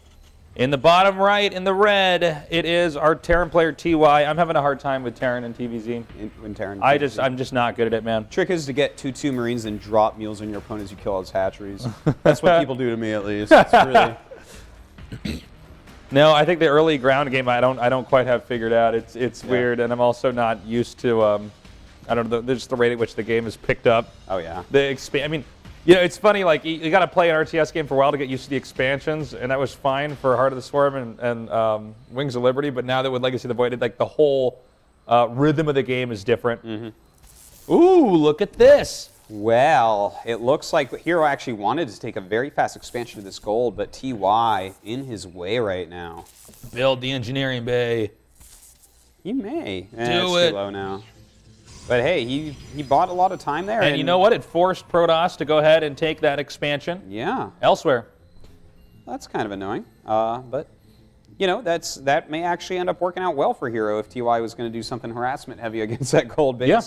In the bottom right, in the red, it is our Terran player TY. I'm having a hard time with Terran and TVZ. In Terran. I'm just not good at it, man. Trick is to get 2/2 Marines and drop mules on your opponent as you kill his hatcheries. That's what people do to me, at least. It's really. No, I think the early ground game I don't quite have figured out. It's weird, and I'm also not used to I don't know, just the rate at which the game is picked up. Oh yeah. I mean, you know, it's funny, like, you got to play an RTS game for a while to get used to the expansions, and that was fine for Heart of the Swarm and Wings of Liberty, but now that with Legacy of the Void, like, the whole rhythm of the game is different. Mm-hmm. Ooh, look at this. Well, it looks like Hero actually wanted to take a very fast expansion of this gold, but TY in his way right now. Build the engineering bay. He may. Do it's too low now. But hey, he bought a lot of time there. And you know what? It forced Protoss to go ahead and take that expansion. Yeah. Elsewhere. That's kind of annoying. But, you know, that may actually end up working out well for Hero if TY was going to do something harassment heavy against that gold base. Yeah.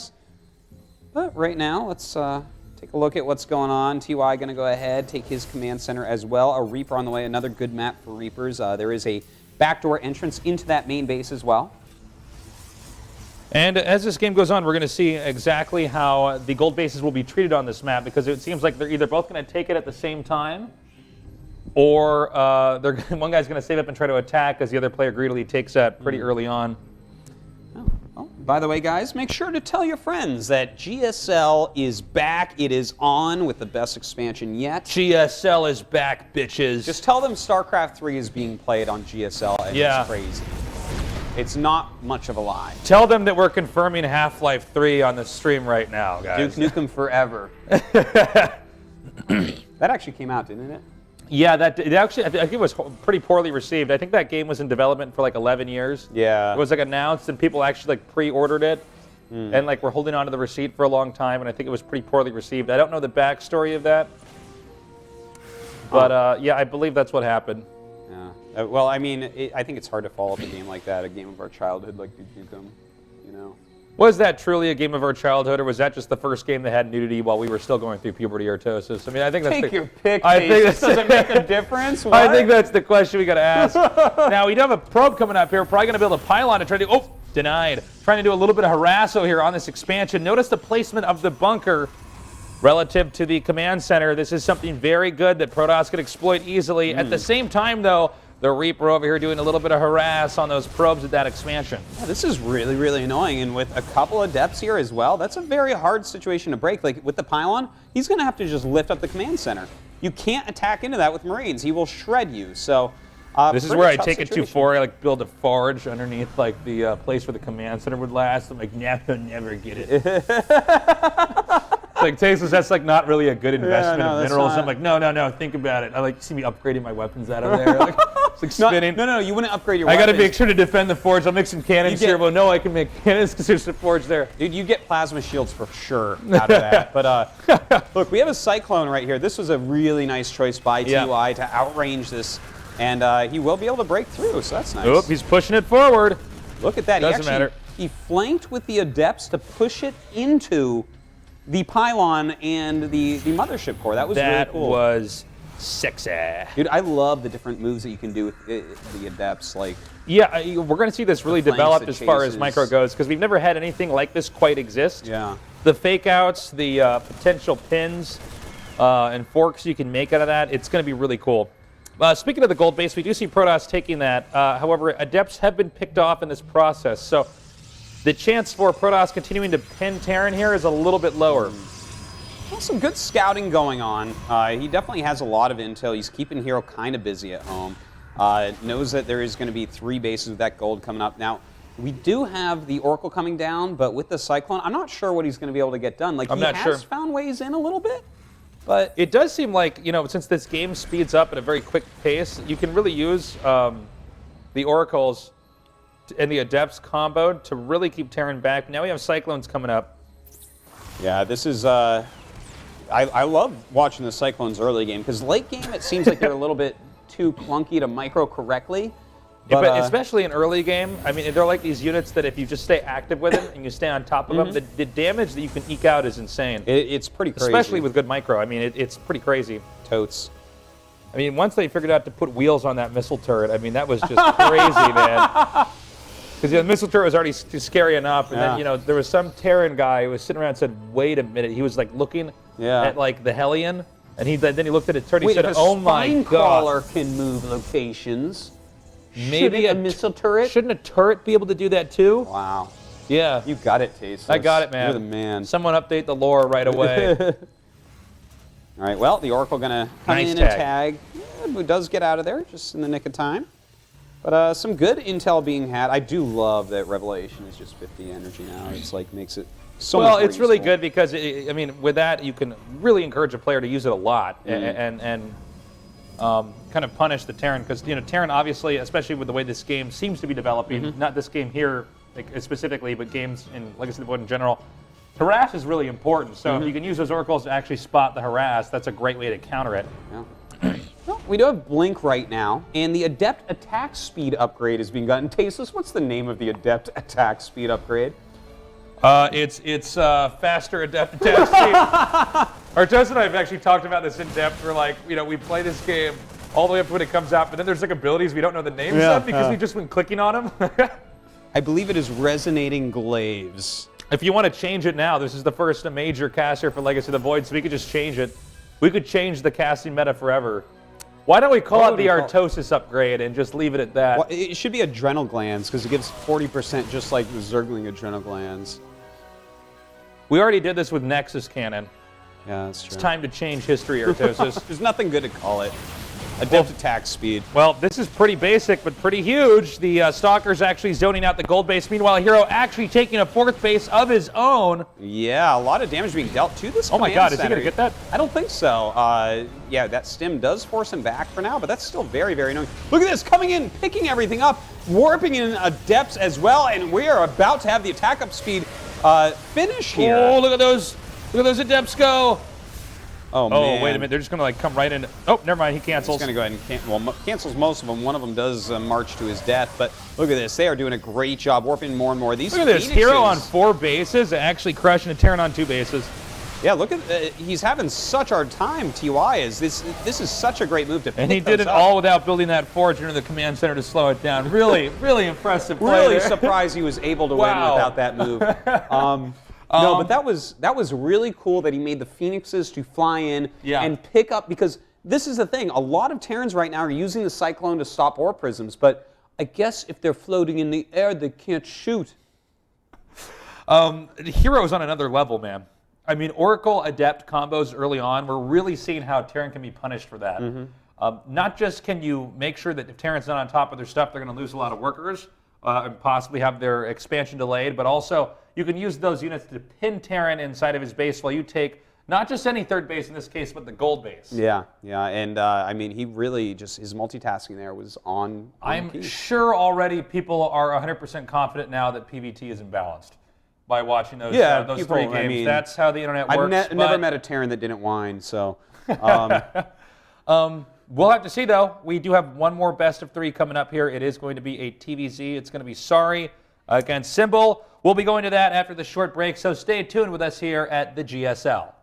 But right now, let's take a look at what's going on. TY going to go ahead, take his command center as well. A Reaper on the way, another good map for Reapers. There is a backdoor entrance into that main base as well. And as this game goes on, we're going to see exactly how the gold bases will be treated on this map, because it seems like they're either both going to take it at the same time, or one guy's going to save up and try to attack as the other player greedily takes that pretty early on. Oh, well, by the way, guys, make sure to tell your friends that GSL is back. It is on with the best expansion yet. GSL is back, bitches. Just tell them StarCraft 3 is being played on GSL, and it's crazy. It's not much of a lie. Tell them that we're confirming Half-Life 3 on the stream right now, guys. Duke Nukem forever. That actually came out, didn't it? Yeah, I think it was pretty poorly received. I think that game was in development for like 11 years. Yeah. It was like announced and people actually like pre-ordered it. And like we're holding on to the receipt for a long time, and I think it was pretty poorly received. I don't know the backstory of that. But yeah, I believe that's what happened. Yeah. Well, I mean, I think it's hard to follow up a game like that, a game of our childhood like Duke Nukem, you know. Was that truly a game of our childhood, or was that just the first game that had nudity while we were still going through puberty or ptosis? I mean, I think that's Take your pick, this doesn't make a difference. What? I think that's the question we got to ask. Now, we do have a probe coming up here. We're probably going to build a pylon to try to do, denied. Trying to do a little bit of harasso here on this expansion. Notice the placement of the bunker relative to the command center. This is something very good that Protoss could exploit easily. At the same time, though, the Reaper over here doing a little bit of harass on those probes at that expansion. Yeah, this is really, really annoying. And with a couple of depths here as well, that's a very hard situation to break. Like with the pylon, he's going to have to just lift up the command center. You can't attack into that with Marines. He will shred you. So this is where I take it too far. I like build a forge underneath like the place where the command center would last. I'm like, never get it. Like Texas, that's like not really a good investment of minerals. I'm like, no, think about it. I like see me upgrading my weapons out of there. Like, it's like spinning. No, you wouldn't upgrade your weapons. I got to make sure to defend the forge. I'll make some cannons here. Well, no, I can make cannons because there's a forge there. Dude, you get plasma shields for sure out of that. But look, we have a Cyclone right here. This was a really nice choice by TY to outrange this, and he will be able to break through, so that's nice. Oop, he's pushing it forward. Look at that. Doesn't matter. He flanked with the Adepts to push it into the pylon and the mothership core. That was really cool. That was sexy. Dude, I love the different moves that you can do with the Adepts. Like, yeah, we're going to see this really develop as far as micro goes, because we've never had anything like this quite exist. Yeah. The fake outs, the potential pins and forks you can make out of that, it's going to be really cool. Speaking of the gold base, we do see Protoss taking that. However, Adepts have been picked off in this process, so the chance for Protoss continuing to pin Terran here is a little bit lower. Well, some good scouting going on. He definitely has a lot of intel. He's keeping Hero kind of busy at home. Knows that there is going to be 3 bases with that gold coming up. Now, we do have the Oracle coming down, but with the Cyclone, I'm not sure what he's going to be able to get done. Like, he has found ways in a little bit. But it does seem like, you know, since this game speeds up at a very quick pace, you can really use the Oracles and the Adepts combo to really keep Terran back. Now we have Cyclones coming up. Yeah, this is... I love watching the Cyclones early game, because late game it seems like they're a little bit too clunky to micro correctly. But especially in early game, I mean, they're like these units that if you just stay active with them and you stay on top of them, the damage that you can eke out is insane. It's pretty crazy. Especially with good micro. I mean, it's pretty crazy. Totes. I mean, once they figured out to put wheels on that missile turret, I mean, that was just crazy, man. Because the missile turret was already scary enough, and then, you know, there was some Terran guy who was sitting around and said, wait a minute. He was, like, looking at, like, the Hellion, and then he looked at his turret and he said, oh, my God. Crawler can move locations. Maybe a missile turret? Shouldn't a turret be able to do that too? Wow. Yeah. You got it, Tasteless. I got it, man. You're the man. Someone update the lore right away. All right, well, the Oracle going to come in and tag. Yeah, who does get out of there just in the nick of time. But some good intel being had. I do love that Revelation is just 50 energy now. It's like makes it so much more it's really useful. good because, I mean, with that, you can really encourage a player to use it a lot and kind of punish the Terran, because, you know, Terran obviously, especially with the way this game seems to be developing, not this game here specifically, but games in Legacy of the Void in general, harass is really important. So if you can use those Oracles to actually spot the harass, that's a great way to counter it. Yeah. Well, we do have Blink right now, and the Adept attack speed upgrade is being gotten. Tasteless, what's the name of the Adept attack speed upgrade? It's faster Adept attack speed. Artos and I have actually talked about this in depth. We're like, you know, we play this game all the way up to when it comes out, but then there's like abilities we don't know the names of because we've just been clicking on them. I believe it is Resonating Glaives. If you want to change it now, this is the first major caster for Legacy of the Void, so we could just change it. We could change the casting meta forever. Why don't we call it the Artosis upgrade and just leave it at that? Well, it should be Adrenal Glands, because it gives 40% just like the Zergling Adrenal Glands. We already did this with Nexus Cannon. Yeah, that's true. It's time to change history, Artosis. There's nothing good to call it. Adept attack speed. Well, this is pretty basic, but pretty huge. The Stalker's actually zoning out the gold base. Meanwhile, Hero actually taking a fourth base of his own. Yeah, a lot of damage being dealt to this Oh my God, is he center. going to get that? I don't think so. Yeah, that stim does force him back for now, but that's still very, very annoying. Look at this, coming in, picking everything up, warping in Adepts as well, and we are about to have the attack up speed finish here. Oh, look at those Adepts go. Oh, man. Wait a minute. They're just going to like come right into... Oh, never mind. He cancels. He's going to go ahead and cancels most of them. One of them does march to his death. But look at this. They are doing a great job warping more and more. These look at this. Hero on 4 bases, actually crushing a Terran on 2 bases. Yeah, look at... he's having such a hard time, TY is. This is such a great move to pick And he did it all without building that forge into the command center to slow it down. Really, really impressive play. Really surprised he was able to win without that move. No, but that was really cool that he made the Phoenixes to fly in and pick up, because this is the thing. A lot of Terrans right now are using the Cyclone to stop ore prisms, but I guess if they're floating in the air, they can't shoot. Hero's on another level, man. I mean, Oracle Adept combos early on, we're really seeing how Terran can be punished for that. Not just can you make sure that if Terran's not on top of their stuff, they're going to lose a lot of workers and possibly have their expansion delayed, but also you can use those units to pin Terran inside of his base while you take not just any third base in this case, but the gold base. Yeah, and I mean, he really just, his multitasking there was on I'm key. sure already people are 100% confident now that PvT is imbalanced by watching those, those 3 games. I mean, that's how the internet works. I've never met a Terran that didn't whine, so... We'll have to see, though. We do have one more best of 3 coming up here. It is going to be a TVZ. It's going to be Sorry against Symbol. We'll be going to that after the short break, so stay tuned with us here at the GSL.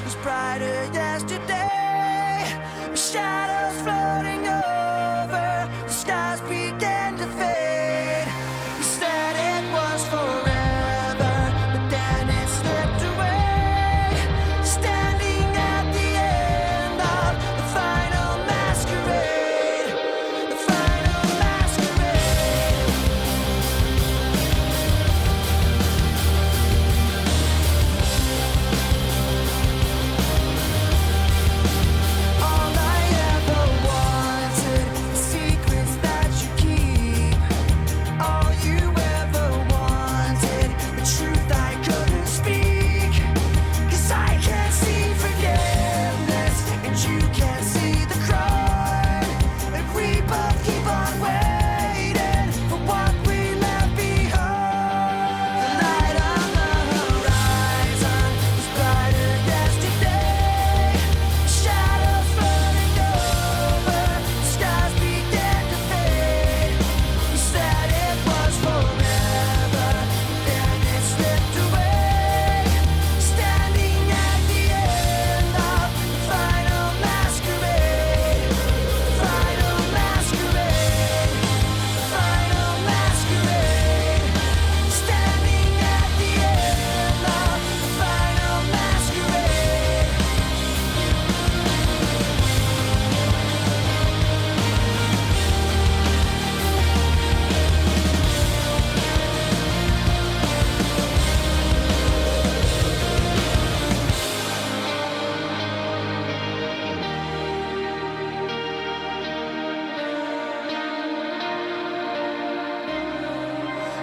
was brighter yesterday. Shadows floating over, the stars began to fade. We said it was forever, but then it slipped away. Standing at the end of the final masquerade. The final masquerade. All I ever wanted, secrets that you keep. All you ever wanted, the truth I couldn't speak. 'Cause I can't see forgiveness, and you can't see the crime. And we both keep on waiting for what we left behind. The light on the horizon was brighter yesterday. Shadows floating over, the skies began to fade. We said it was forever, then it slipped away. Standing at the end of the final masquerade. Final masquerade. Final masquerade. Standing at the end of the final masquerade.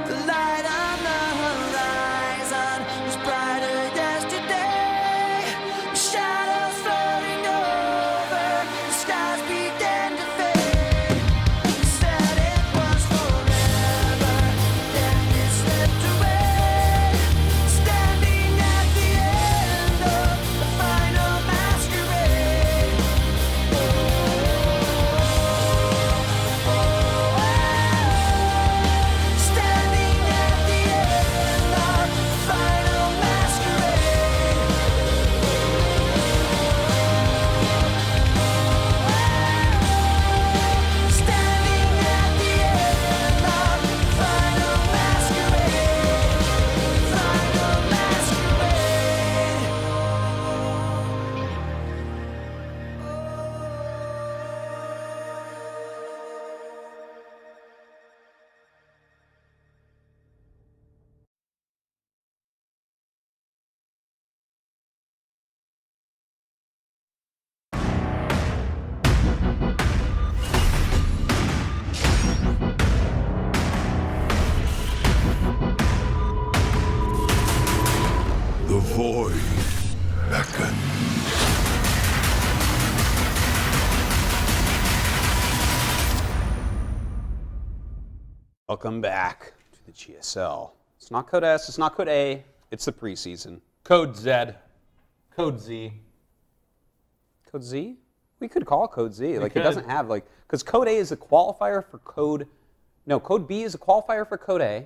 The light on the horizon was brighter yesterday. Shadows floating over, the skies began to fade. We said it was forever, then it slipped away. Standing at the end of the final masquerade. Standing at the end of the final masquerade. Standing at the end of the final masquerade. Final masquerade. The void beckons. Welcome back to the GSL. It's not Code S, it's not Code A, it's the preseason. Code Z. Code Z. Code Z? We could call it Code Z. Like could. it doesn't have like, because Code A is a qualifier for Code, no, Code B is a qualifier for Code A.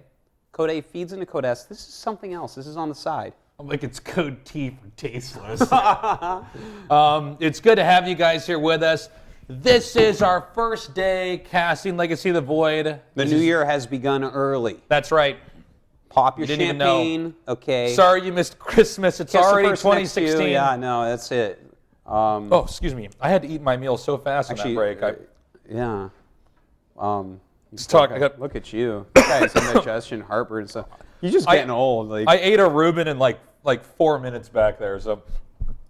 Code A feeds into Code S. This is something else. This is on the side. I'm like, it's Code T for tasteless. It's good to have you guys here with us. This is our first day casting Legacy of the Void. The new year has begun early. That's right. Pop your didn't even know. champagne. Okay. Sorry you missed Christmas. It's Kiss the already person next to you. 2016. Yeah, no, that's it. Oh, excuse me. I had to eat my meal so fast on that break. Yeah. Let's talk. Look at you. You guys have indigestion, heartburn, and stuff. You're just getting old. Like, I ate a Reuben in like 4 minutes back there, so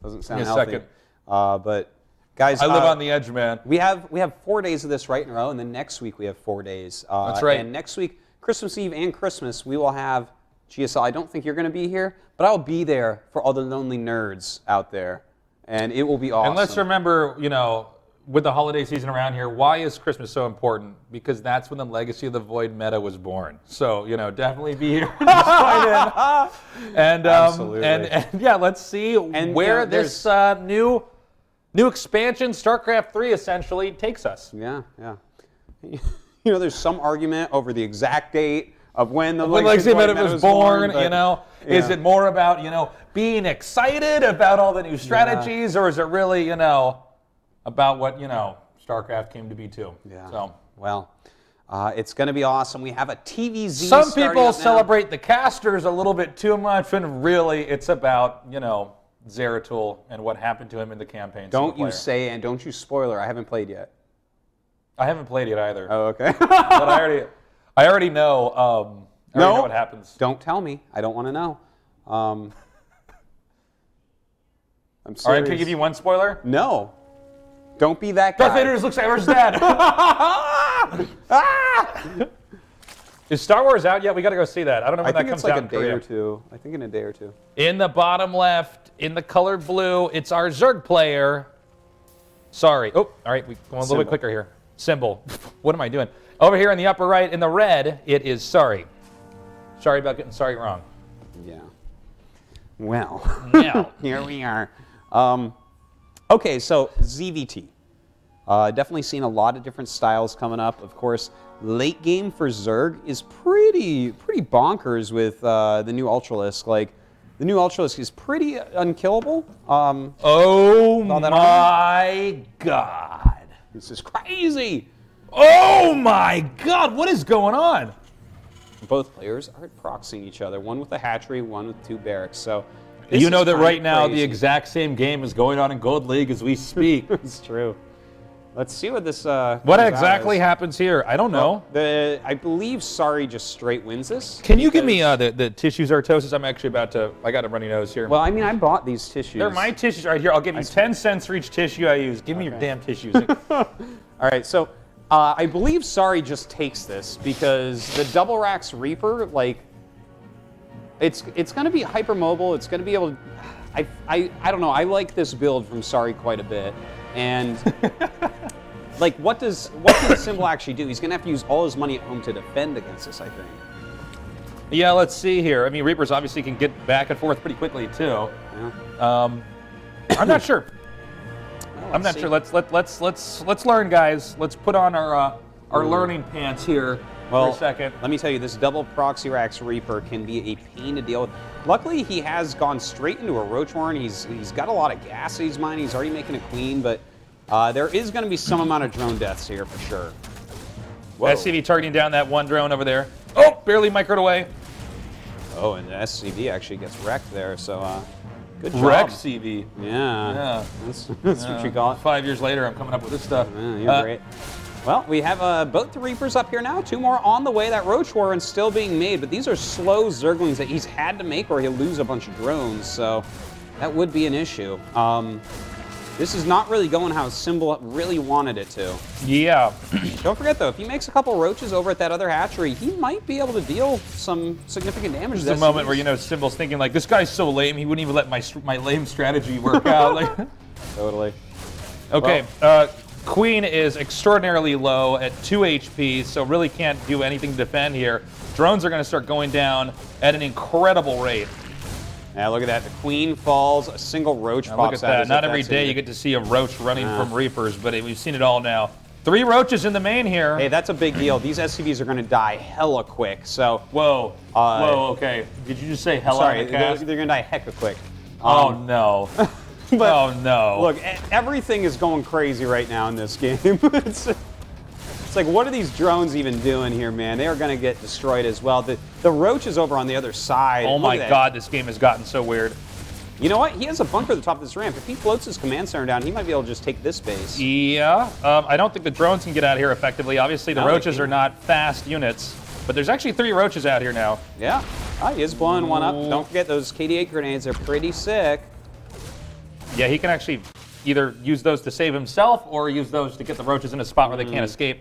doesn't sound give me a healthy. second. But guys, I live on the edge, man. We have 4 days of this right in a row, and then next week we have 4 days. That's right. And next week, Christmas Eve and Christmas, we will have GSL. I don't think you're going to be here, but I'll be there for all the lonely nerds out there, and it will be awesome. And let's remember, you know, with the holiday season around here, why is Christmas so important? Because that's when the Legacy of the Void meta was born. So, you know, definitely be here. And, Absolutely. And yeah, let's see where this new expansion, StarCraft 3, essentially takes us. Yeah, yeah. You know, there's some argument over the exact date of when the When Legacy meta was born, but you know. Is Yeah. it more about, you know, being excited about all the new strategies, or is it really, you know, about what, you know, StarCraft came to be too? Yeah. So. Well, it's going to be awesome. We have a TVZ. Some starting people up now. celebrate the casters a little bit too much, and really it's about, you know, Zeratul and what happened to him in the campaign. Don't you say, and don't you spoiler. I haven't played yet. I haven't played it either. Oh, okay. But I already know. I already know what happens. Don't tell me. I don't want to know. I'm serious. All right, can I give you one spoiler? No. Don't be that guy. Darth Vader looks like his dad. Is Star Wars out yet? We got to go see that. I don't know when I that think comes it's like out a in day Korea. or two. I think in a day or two. In the bottom left, in the colored blue, it's our Zerg player. Sorry. Oh, all right, we're going a little bit quicker here. Symbol. What am I doing? Over here in the upper right, in the red, it is sorry. Sorry about getting sorry wrong. Yeah. Well, Now. here we are. Okay, so ZVT. Definitely seen a lot of different styles coming up. Of course, late game for Zerg is pretty bonkers with the new Ultralisk. Like, the new Ultralisk is pretty unkillable. Oh that my God. This is crazy. Oh my God, what is going on? Both players are proxying each other. One with a hatchery, one with 2 barracks. So this You know is that kinda right now the crazy. exact same game is going on in Gold League as we speak. It's true. Let's see what this. What comes out exactly as. happens here? I don't know. I believe Sorry just straight wins this. Can you give me because- the tissue Zartosis? I'm actually about to. I got a runny nose here. Well, I mean, I bought these tissues. They're my tissues right here. I'll give you 10 cents for each tissue I use. Give me your damn tissues. All right, so I believe Sorry just takes this because the Double Racks Reaper, like, it's going to be hypermobile. It's going to be able to. I don't know. I like this build from Sorry quite a bit, and like, what can the symbol actually do? He's going to have to use all his money at home to defend against this, I think. Yeah, let's see here. I mean, Reapers obviously can get back and forth pretty quickly too. Yeah. I'm not sure. Well, I'm not see. sure. Let's learn, guys. Let's put on our learning pants here for a second. Let me tell you, this double Proxy Racks Reaper can be a pain to deal with. Luckily, he has gone straight into a Roach Warren. He's got a lot of gas in his mind. He's already making a queen, but there is going to be some amount of drone deaths here for sure. Whoa. SCV targeting down that one drone over there. Oh, barely microed away. Oh, and the SCV actually gets wrecked there, so good job. Wreck CV. Yeah. That's what you call it. 5 years later, I'm coming up with this stuff. Yeah, you're great. Well, we have both the Reapers up here now. 2 more on the way. That Roach Warren's still being made, but these are slow Zerglings that he's had to make or he'll lose a bunch of drones, so that would be an issue. This is not really going how Symbol really wanted it to. Yeah. Don't forget, though, if he makes a couple roaches over at that other hatchery, he might be able to deal some significant damage. There's a moment where, you know, Symbol's thinking, like, this guy's so lame, he wouldn't even let my lame strategy work out. Like, Totally. okay, Queen is extraordinarily low at 2 HP, so really can't do anything to defend here. Drones are going to start going down at an incredible rate. Yeah, look at that. The Queen falls, a single roach Now, pops look at out. that. as Not if every that's day in you it. get to see a roach running from Reapers, but we've seen it all now. 3 roaches in the main here. Hey, that's a big deal. These SCVs are going to die hella quick, so... Whoa. Whoa, okay. Did you just say hella Sorry, in the they're cast? going to die hecka quick. Oh, no. But oh, no. Look, everything is going crazy right now in this game. It's like, what are these drones even doing here, man? They are going to get destroyed as well. The roach is over on the other side. Oh, Look my at that. God, this game has gotten so weird. You know what? He has a bunker at the top of this ramp. If he floats his command center down, he might be able to just take this base. Yeah, I don't think the drones can get out here effectively. Obviously, the No, they roaches are can't. not fast units, but there's actually 3 roaches out here now. Yeah. Oh, he is blowing one up. Don't forget those KD8 grenades are pretty sick. Yeah, he can actually either use those to save himself or use those to get the roaches in a spot where they can't escape.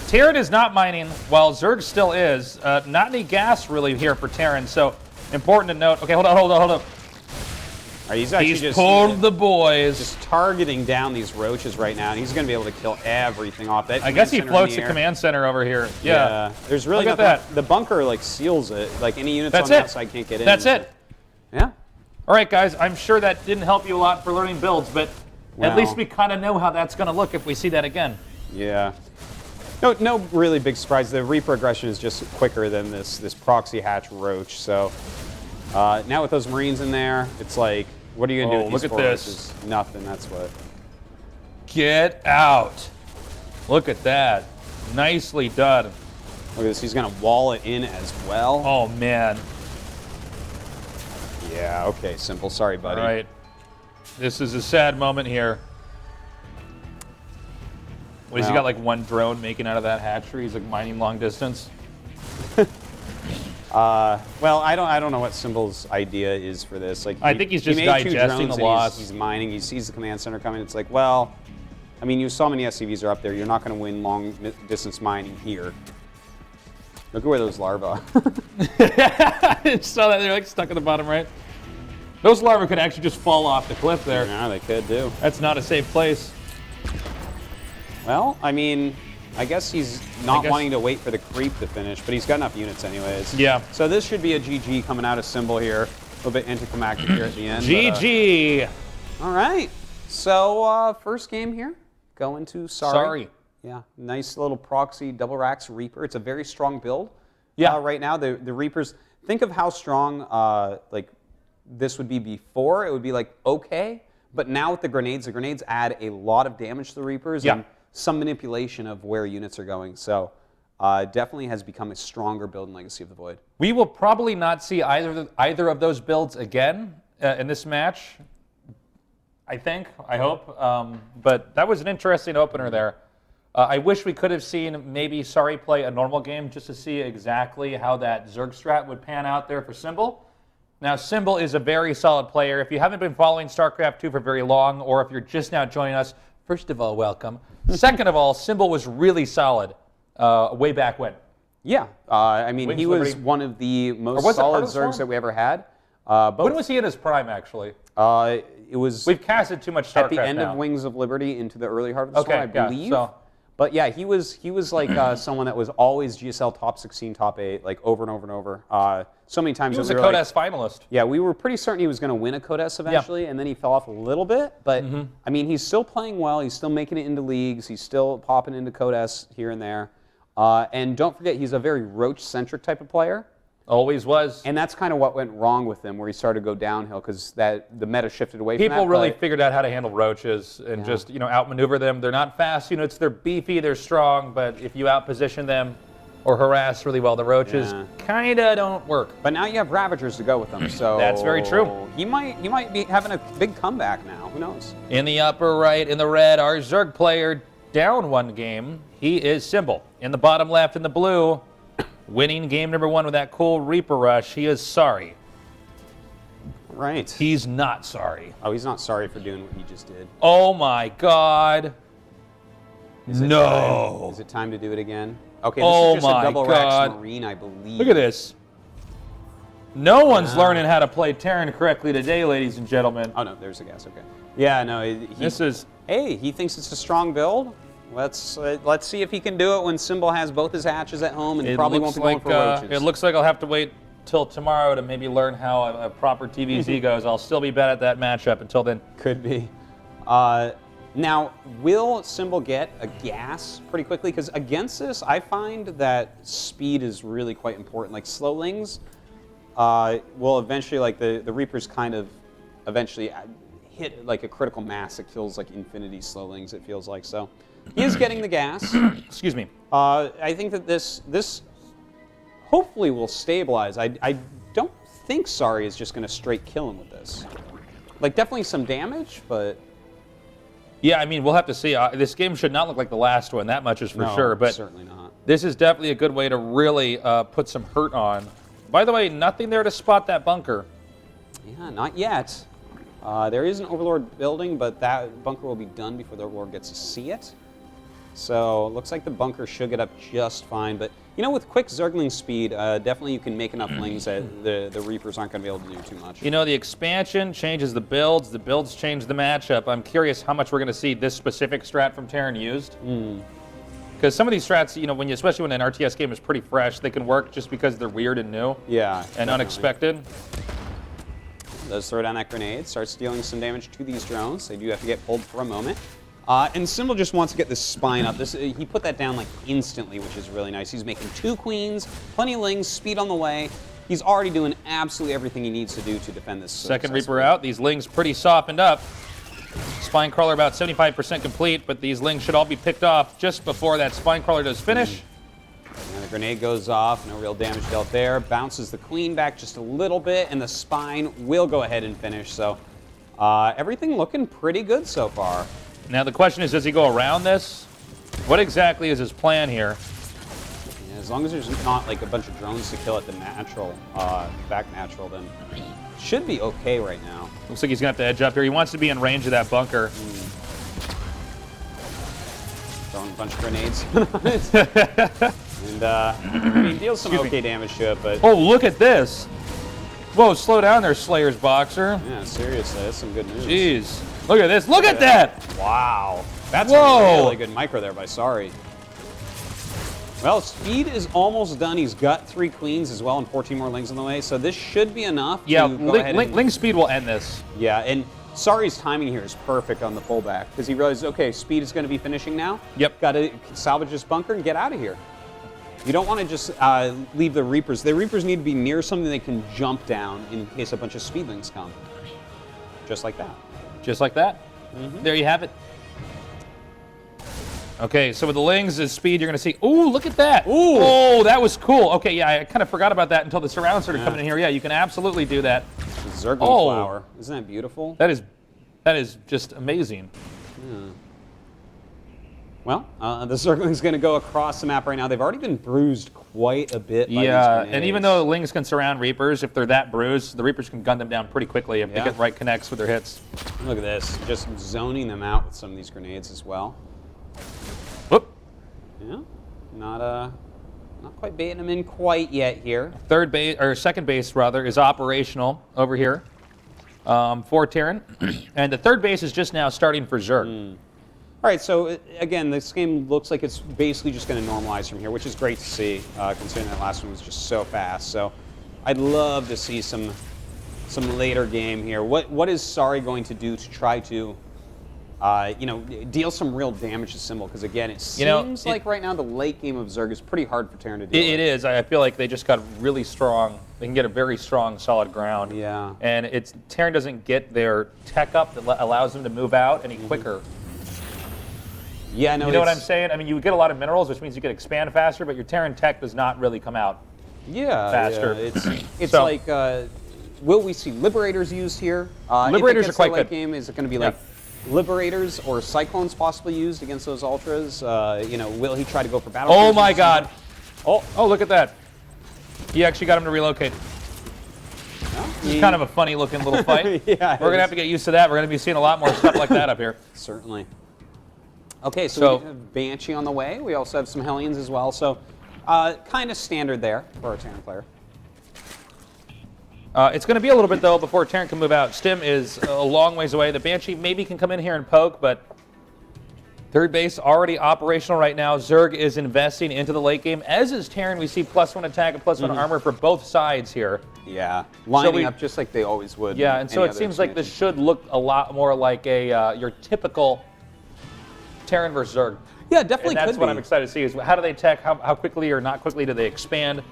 Terran is not mining, while Zerg still is. Not any gas really here for Terran, so important to note. Okay, hold on. All right, he's actually He's pulled the boys. just targeting down these roaches right now, and he's going to be able to kill everything off that. I guess he command center in floats the air. command center over here. Yeah. There's really Look at nothing. that. The bunker like seals it. Like any units That's on the it. outside can't get in. That's it. Yeah. All right, guys, I'm sure that didn't help you a lot for learning builds, but Wow. at least we kind of know how that's going to look if we see that again. Yeah. No really big surprise. The Reaper aggression is just quicker than this proxy hatch roach. So now with those Marines in there, it's like, what are you gonna do? Look at this. Nothing. That's what. Get out. Look at that. Nicely done. Look at this. He's gonna wall it in as well. Oh man. Yeah. Okay. Simple. Sorry, buddy. All right. This is a sad moment here. What, has he got like one drone making out of that hatchery? He's like mining long distance. Well, I don't know what Symbol's idea is for this. Like, I think he's just he made 2 digesting drones the and loss. He's mining. He sees the command center coming. It's like, well, I mean, you saw how many SCVs are up there. You're not going to win long distance mining here. Look at where those larvae are. I just saw that they're like stuck at the bottom right. Those larvae could actually just fall off the cliff there. Yeah, they could do. That's not a safe place. Well, I mean, I guess he's not wanting to wait for the creep to finish, but he's got enough units anyways. Yeah. So this should be a GG coming out of Symbol here. A little bit anticlimactic here at the end. GG. But, all right. So first game here, going to Sorry. Yeah, nice little proxy double racks Reaper. It's a very strong build. Yeah. Right now, the Reapers, think of how strong like this would be before. It would be like okay, but now with the grenades add a lot of damage to the Reapers and some manipulation of where units are going. So definitely has become a stronger build in Legacy of the Void. We will probably not see either of those builds again in this match. I think, I hope. But that was an interesting opener there. I wish we could have seen maybe Sorry play a normal game just to see exactly how that Zerg strat would pan out there for Symbol. Now, Symbol is a very solid player. If you haven't been following StarCraft 2 for very long, or if you're just now joining us, first of all, welcome. Second of all, Symbol was really solid way back when. Yeah, I mean, he was one of the most solid Zergs that we ever had. When was he in his prime, actually? It was... We've casted too much StarCraft at the end of Wings of Liberty into the early Heart of the Storm, I believe. But yeah, he was like someone that was always GSL top 16, top 8, like over and over and over. So many times he was a Codes finalist. Yeah, we were pretty certain he was going to win a Codes eventually, and then he fell off a little bit. But I mean, he's still playing well. He's still making it into leagues. He's still popping into Codes here and there. And don't forget, he's a very Roach-centric type of player. Always was. And that's kind of what went wrong with him, where he started to go downhill because the meta shifted away from that. People really figured out how to handle roaches and just outmaneuver them. They're not fast units. They're beefy. They're strong. But if you outposition them or harass really well, the roaches kind of don't work. But now you have Ravagers to go with them. So that's very true. He might be having a big comeback now. Who knows? In the upper right, in the red, our Zerg player down one game. He is Symbol. In the bottom left, in the blue, winning game number 1 with that cool Reaper rush. He is Sorry. Right. He's not sorry. Oh, he's not sorry for doing what he just did. Oh my God. Is it time to do it again? Okay, this is just a double racks Marine, I believe. Look at this. No one's learning how to play Terran correctly today, ladies and gentlemen. Oh no, there's the gas. Okay. Yeah, no. Hey, he thinks it's a strong build. Let's see if he can do it when Symbol has both his hatches at home and probably won't be going for roaches. It looks like I'll have to wait till tomorrow to maybe learn how a proper TVZ goes. I'll still be bad at that matchup until then. Could be. Now, will Symbol get a gas pretty quickly? Because against this, I find that speed is really quite important. Like slowlings will eventually, like the Reapers kind of eventually hit like a critical mass. It feels like infinity slowlings, it feels like. So he is getting the gas. Excuse me. I think that this hopefully will stabilize. I don't think Sorry is just going to straight kill him with this. Like, definitely some damage, but... Yeah, I mean, we'll have to see. This game should not look like the last one, that much is for sure. But certainly not. This is definitely a good way to really put some hurt on. By the way, nothing there to spot that bunker. Yeah, not yet. There is an Overlord building, but that bunker will be done before the Overlord gets to see it. So, looks like the bunker should get up just fine. But, you know, with quick Zergling speed, definitely you can make enough lings that the Reapers aren't going to be able to do too much. You know, the expansion changes the builds change the matchup. I'm curious how much we're going to see this specific strat from Terran used. Because some of these strats, you know, especially when an RTS game is pretty fresh, they can work just because they're weird and new. Yeah. And definitely. unexpected. Does throw down that grenade, starts dealing some damage to these drones. They do have to get pulled for a moment. And Symbol just wants to get this spine up. He put that down like instantly, which is really nice. He's making 2 queens, plenty of lings, speed on the way. He's already doing absolutely everything he needs to do to defend this. Second Reaper out. These lings pretty softened up. Spine crawler about 75% complete, but these lings should all be picked off just before that spine crawler does finish. And the grenade goes off, no real damage dealt there. Bounces the queen back just a little bit, and the spine will go ahead and finish. So everything looking pretty good so far. Now the question is, does he go around this? What exactly is his plan here? Yeah, as long as there's not like a bunch of drones to kill at the natural, back natural, then should be okay right now. Looks like he's gonna have to edge up here. He wants to be in range of that bunker. Throwing a bunch of grenades on it. And I mean, deals some okay damage to it, but... Oh, look at this. Whoa, slow down there, Slayer's Boxer. Yeah, seriously, that's some good news. Jeez. Look at this. Look at that. Wow. That's Whoa. a really good micro there by Sorry. Well, speed is almost done. He's got 3 queens as well and 14 more lings on the way, so this should be enough to go ahead and... Ling speed will end this. Yeah, and Sorry's timing here is perfect on the pullback because he realized, okay, speed is going to be finishing now. Yep. Got to salvage this bunker and get out of here. You don't want to just leave the Reapers. The Reapers need to be near something they can jump down in case a bunch of speedlings come. Just like that. Just like that. There you have it. Okay, so with the lings, the speed, you're going to see... Ooh, look at that. Ooh. Oh, that was cool. Okay, yeah, I kind of forgot about that until the surround started coming in here. Yeah, you can absolutely do that. Zerg flower. Isn't that beautiful? That is just amazing. Yeah. Well, the Zergling's going to go across the map right now. They've already been bruised quite a bit by these grenades. And even though the lings can surround Reapers, if they're that bruised, the Reapers can gun them down pretty quickly if they get right connects with their hits. Look at this. Just zoning them out with some of these grenades as well. Whoop. Yeah. Not quite baiting them in quite yet here. Second base rather is operational over here for Terran, and the third base is just now starting for Zerg. All right, so again, this game looks like it's basically just going to normalize from here, which is great to see, considering that last one was just so fast. So I'd love to see some later game here. What is Sorry going to do to try to, deal some real damage to Symbol? Because again, it seems like right now the late game of Zerg is pretty hard for Terran to deal with. It is. I feel like they just got really strong. They can get a very strong, solid ground. Yeah. And Terran doesn't get their tech up that allows them to move out any quicker. Yeah, no. You know what I'm saying? I mean, you get a lot of minerals, which means you can expand faster, but your Terran tech does not really come out faster. Yeah, it's like, will we see Liberators used here? Liberators are quite good. Game, is it going to be like Liberators or Cyclones possibly used against those Ultras? Will he try to go for battle? Oh my God! Oh, look at that! He actually got him to relocate. It's kind of a funny looking little fight. Yeah, we're going to have to get used to that. We're going to be seeing a lot more stuff like that up here. Certainly. Okay, so we have Banshee on the way. We also have some Hellions as well. So kind of standard there for our Terran player. It's going to be a little bit, though, before Terran can move out. Stim is a long ways away. The Banshee maybe can come in here and poke, but third base already operational right now. Zerg is investing into the late game, as is Terran. We see +1 attack and +1 armor for both sides here. Yeah, lining up just like they always would. Yeah, and so it seems like this should look a lot more like your typical Terran versus Zerg. Yeah, definitely. And that's what I'm excited to see is how do they tech, how quickly or not quickly do they expand?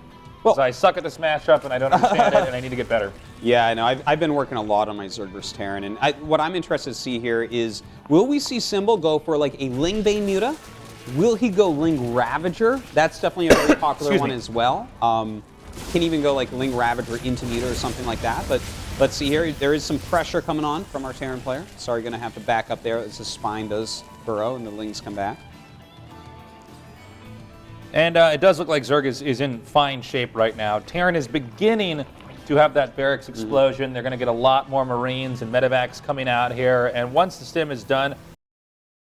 Well, I suck at this matchup and I don't understand it and I need to get better. Yeah, I know. I've been working a lot on my Zerg versus Terran, and what I'm interested to see here is, will we see Symbol go for like a Ling Bane Muta? Will he go Ling Ravager? That's definitely a very popular one as well. Can even go like Ling Ravager into Muta or something like that, but let's see here. There is some pressure coming on from our Terran player. Sorry, going to have to back up there as the spine does burrow and the Lings come back. And it does look like Zerg is in fine shape right now. Terran is beginning to have that barracks explosion. They're going to get a lot more Marines and medevacs coming out here. And once the stim is done,